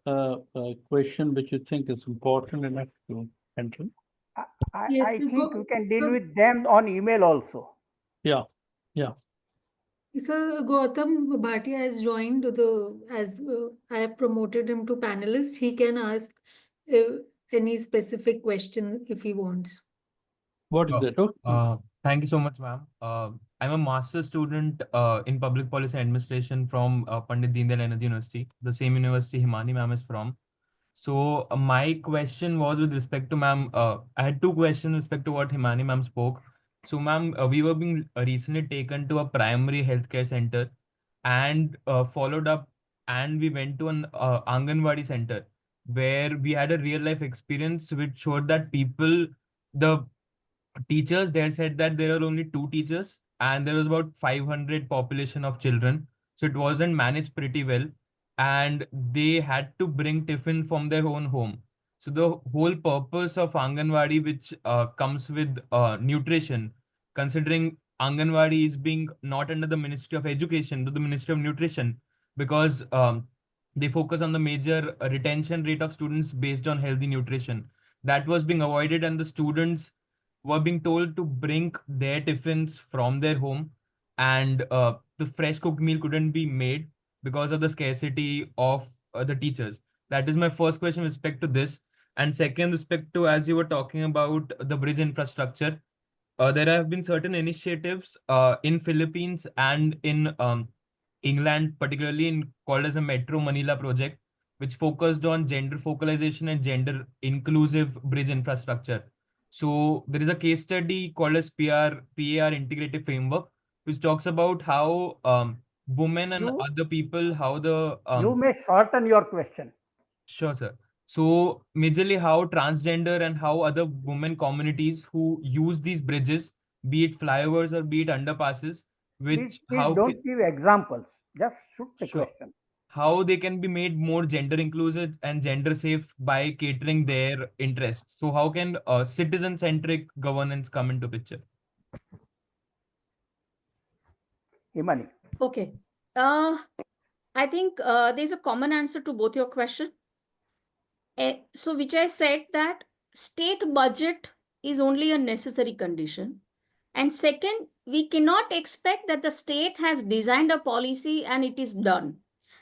question which you think is important enough to enter? Yes, I think we can deal so, with them on email also. Yeah, yeah. so Gautam Bhatia has joined as I have promoted him to panelist. He can ask any specific question if he wants. What is it? Okay. Thank you so much, ma'am. I'm a master's student in public policy administration from Pandit Deen Dayal Energy University, the same university Himani ma'am is from. So my question was with respect to ma'am. I had two questions with respect to what Himani ma'am spoke. So ma'am, we were being recently taken to a primary healthcare center and followed up, and we went to an Anganwadi center where we had a real life experience which showed that the teachers there said that there are only two teachers and there was about 500 population of children, so it wasn't managed pretty well, and they had to bring tiffin from their own home. So the whole purpose of Anganwadi, which comes with nutrition, considering Anganwadi is being not under the Ministry of Education but the Ministry of Nutrition, because they focus on the major retention rate of students based on healthy nutrition, that was being avoided, and the students were being told to bring their tiffins from their home, and the fresh cooked meal couldn't be made because of the scarcity of the teachers. That is my first question with respect to this. And second, respect to, as you were talking about the bridge infrastructure, there have been certain initiatives in Philippines and in England, particularly in called as a Metro Manila project, which focused on gender focalization and gender inclusive bridge infrastructure. So there is a case study called as PAR Integrative Framework, which talks about how women and You other people, how the you may shorten your question. Sure, sir. So, majorly how transgender and how other women communities who use these bridges, be it flyovers or be it underpasses, which Please don't give examples. Just shoot the sure, question. how they can be made more gender inclusive and gender safe by catering their interests. So, how can citizen-centric governance come into picture? Himani. Okay. Uh, I think there's a common answer to both your question. So which I said that state budget is only a necessary condition. And second, we cannot expect that the state has designed a policy and it is done.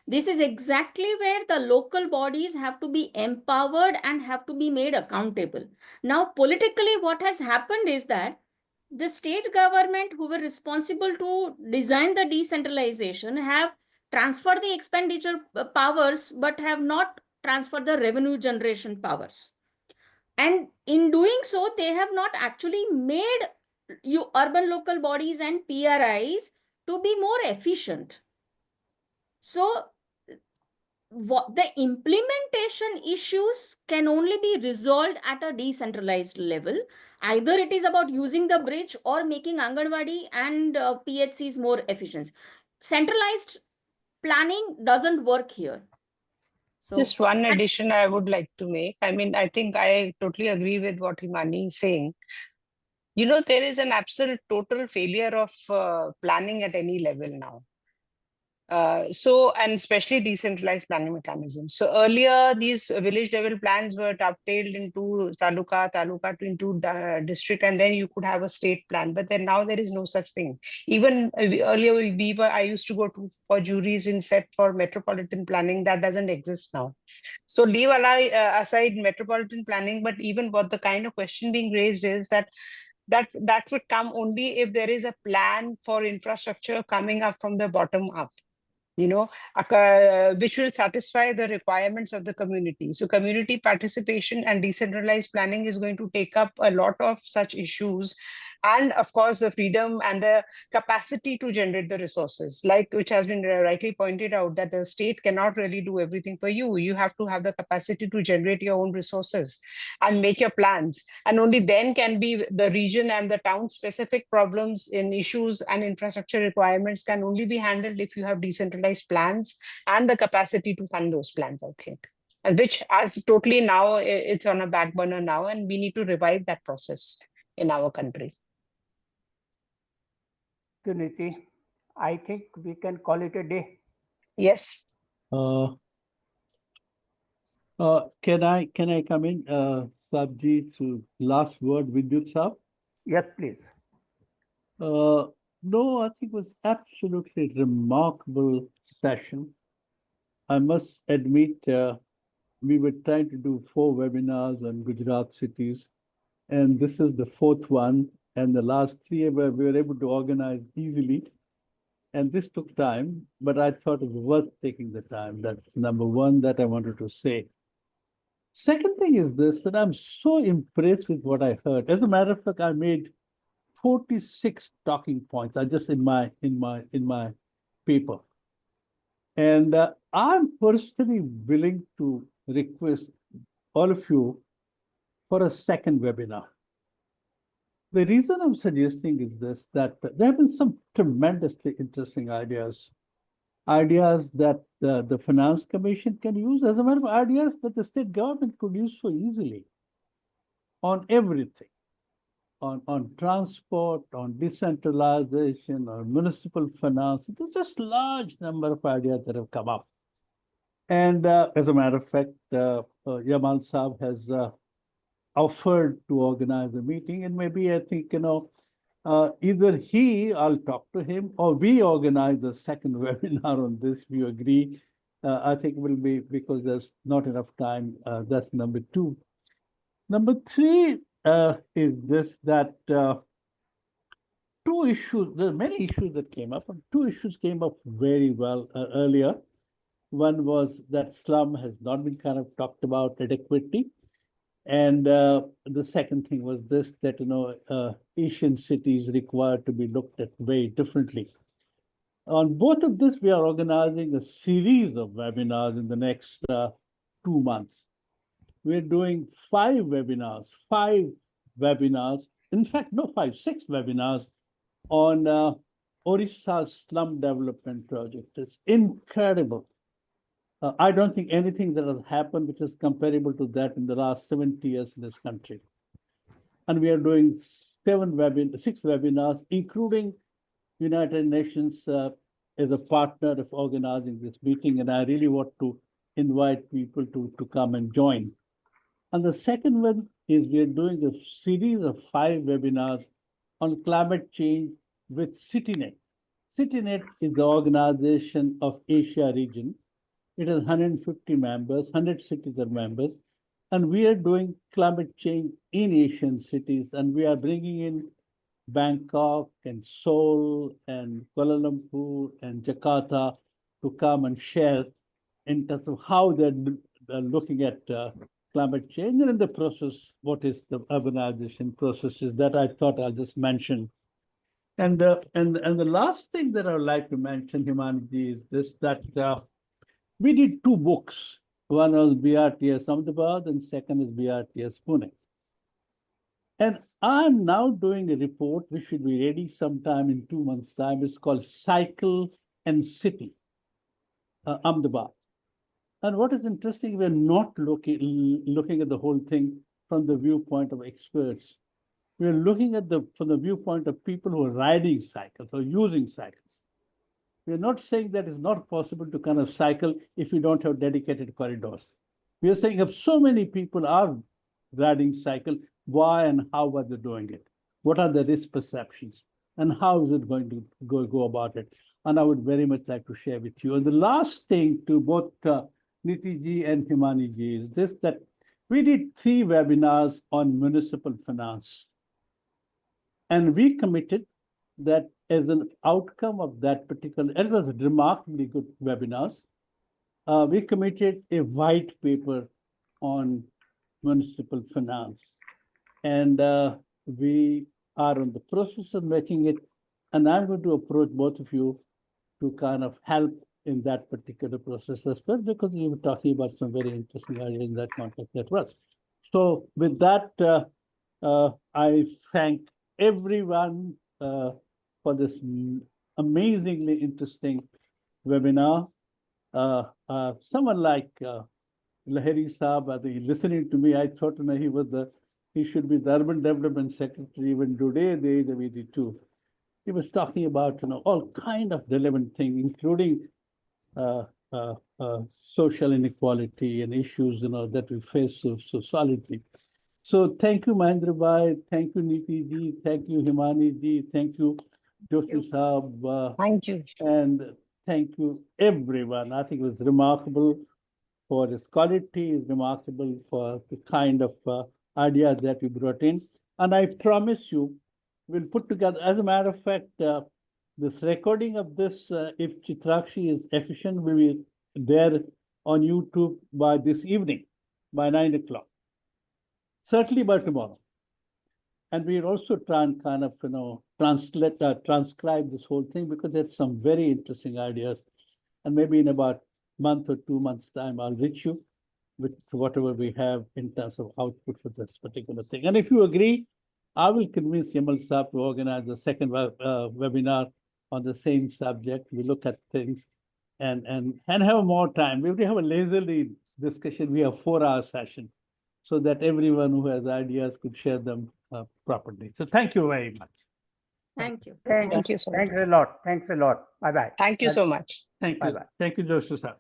This is exactly where the local bodies have to be empowered and have to be made accountable. Now, politically, what has happened is that the state government who were responsible to design the decentralization have transferred the expenditure powers but have not transferred the revenue generation powers. And in doing so, they have not actually made you urban local bodies and PRIs to be more efficient. So what the implementation issues can only be resolved at a decentralized level. Either it is about using the bridge or making Anganwadi and PHCs more efficient. Centralized planning doesn't work here. So Just one addition I would like to make. I mean, I think I totally agree with what Himani is saying. You know, there is an absolute total failure of planning at any level now. And especially decentralized planning mechanisms. So earlier, these village level plans were dovetailed into taluka into district, and then you could have a state plan. But then now there is no such thing. Even earlier, I used to go to for juries in set for metropolitan planning. That doesn't exist now. So leave aside metropolitan planning, but even what the kind of question being raised is that would come only if there is a plan for infrastructure coming up from the bottom up, which will satisfy the requirements of the community. So community participation and decentralized planning is going to take up a lot of such issues. And of course, the freedom and the capacity to generate the resources, like which has been rightly pointed out, that the state cannot really do everything for you. You have to have the capacity to generate your own resources and make your plans. And only then can be the region and the town specific problems in issues and infrastructure requirements can only be handled if you have decentralized plans and the capacity to fund those plans, I think. And which as totally now it's on a back burner now, and we need to revive that process in our country. Niti, I think we can call it a day. Yes. Can I come in, Sabji, to last word with you, Sab? Yes, please. No, I think it was absolutely remarkable session. I must admit, we were trying to do 4 webinars on Gujarat cities, and this is the 4th one. And the last 3 we were able to organize easily. And this took time, but I thought it was worth taking the time. That's number one that I wanted to say. Second thing is this, that I'm so impressed with what I heard. As a matter of fact, I made 46 talking points. I just in my paper. And I'm personally willing to request all of you for a second webinar. The reason I'm suggesting is this, that there have been some tremendously interesting ideas that the Finance Commission can use, as a matter of ideas that the state government could use so easily on everything, on transport, on decentralization, on municipal finance. There's just large number of ideas that have come up. And as a matter of fact, Yamal Saab has offered to organize a meeting, and maybe I think, either I'll talk to him, or we organize a second webinar on this, if you agree. I think it will be, because there's not enough time. That's number 2. Number 3 is this, that 2 issues, there are many issues that came up, and 2 issues came up very well earlier. One was that slum has not been kind of talked about adequately. And the second thing was this, that, Asian cities required to be looked at very differently. On both of this, we are organizing a series of webinars in the next 2 months. We're doing 5 webinars, in fact, no, 6 webinars on Odisha's slum development project. It's incredible. I don't think anything that has happened which is comparable to that in the last 70 years in this country. And we are doing 6 webinars, including United Nations as a partner of organizing this meeting, and I really want to invite people to come and join. And the second one is we are doing a series of 5 webinars on climate change with CityNet. CityNet is the organization of Asia region. It has 150 members, 100 cities are members, and we are doing climate change in Asian cities, and we are bringing in Bangkok and Seoul and Kuala Lumpur and Jakarta to come and share in terms of how they're looking at climate change, and in the process, what is the urbanization processes that I thought I'll just mention. And the last thing that I would like to mention, Himani, is this, that we did 2 books. One was BRTS Ahmedabad and second is BRTS Pune. And I'm now doing a report which should be ready sometime in 2 months' time. It's called Cycle and City, Ahmedabad. And what is interesting, we're not looking at the whole thing from the viewpoint of experts. We're looking at from the viewpoint of people who are riding cycles or using cycles. We're not saying that it's not possible to kind of cycle if you don't have dedicated corridors. We are saying if so many people are riding cycle, why and how are they doing it? What are the risk perceptions? And how is it going to go about it? And I would very much like to share with you. And the last thing to both Niti ji and Himani ji is this, that we did 3 webinars on municipal finance. And we committed that as an outcome of that particular, it was remarkably good webinars. We committed a white paper on municipal finance. And we are in the process of making it. And I'm going to approach both of you to kind of help in that particular process as well, because we were talking about some very interesting ideas in that context as well. So with that, I thank everyone for this amazingly interesting webinar. Someone like Laheri Saab, I think listening to me, I thought he should be the Urban Development Secretary even today, the age of 82. He was talking about all kind of relevant things, including social inequality and issues that we face so solidly. So thank you, Mahender bhai. Thank you, Niti ji. Thank you, Himani ji. Thank you, Joshi Saab. Thank you. And thank you, everyone. I think it was remarkable for its quality, is remarkable for the kind of ideas that you brought in. And I promise you, we'll put together, as a matter of fact, this recording of this, if Chitrakshi is efficient, will be there on YouTube by this evening, by 9 o'clock. Certainly by tomorrow. And we'll also try and kind of, transcribe this whole thing, because there's some very interesting ideas. And maybe in about a month or 2 months' time, I'll reach you with whatever we have in terms of output for this particular thing. And if you agree, I will convince Yamal Saab to organize a second webinar on the same subject. We look at things and have more time. We have a leisurely discussion. We have 4-hour session, so that everyone who has ideas could share them properly. So thank you very much. Thank you. Thank you so much. Thanks a lot. Thanks a lot. Bye-bye. Thank you so much. Thank you. Bye-bye. Thank you, Joshi Sir.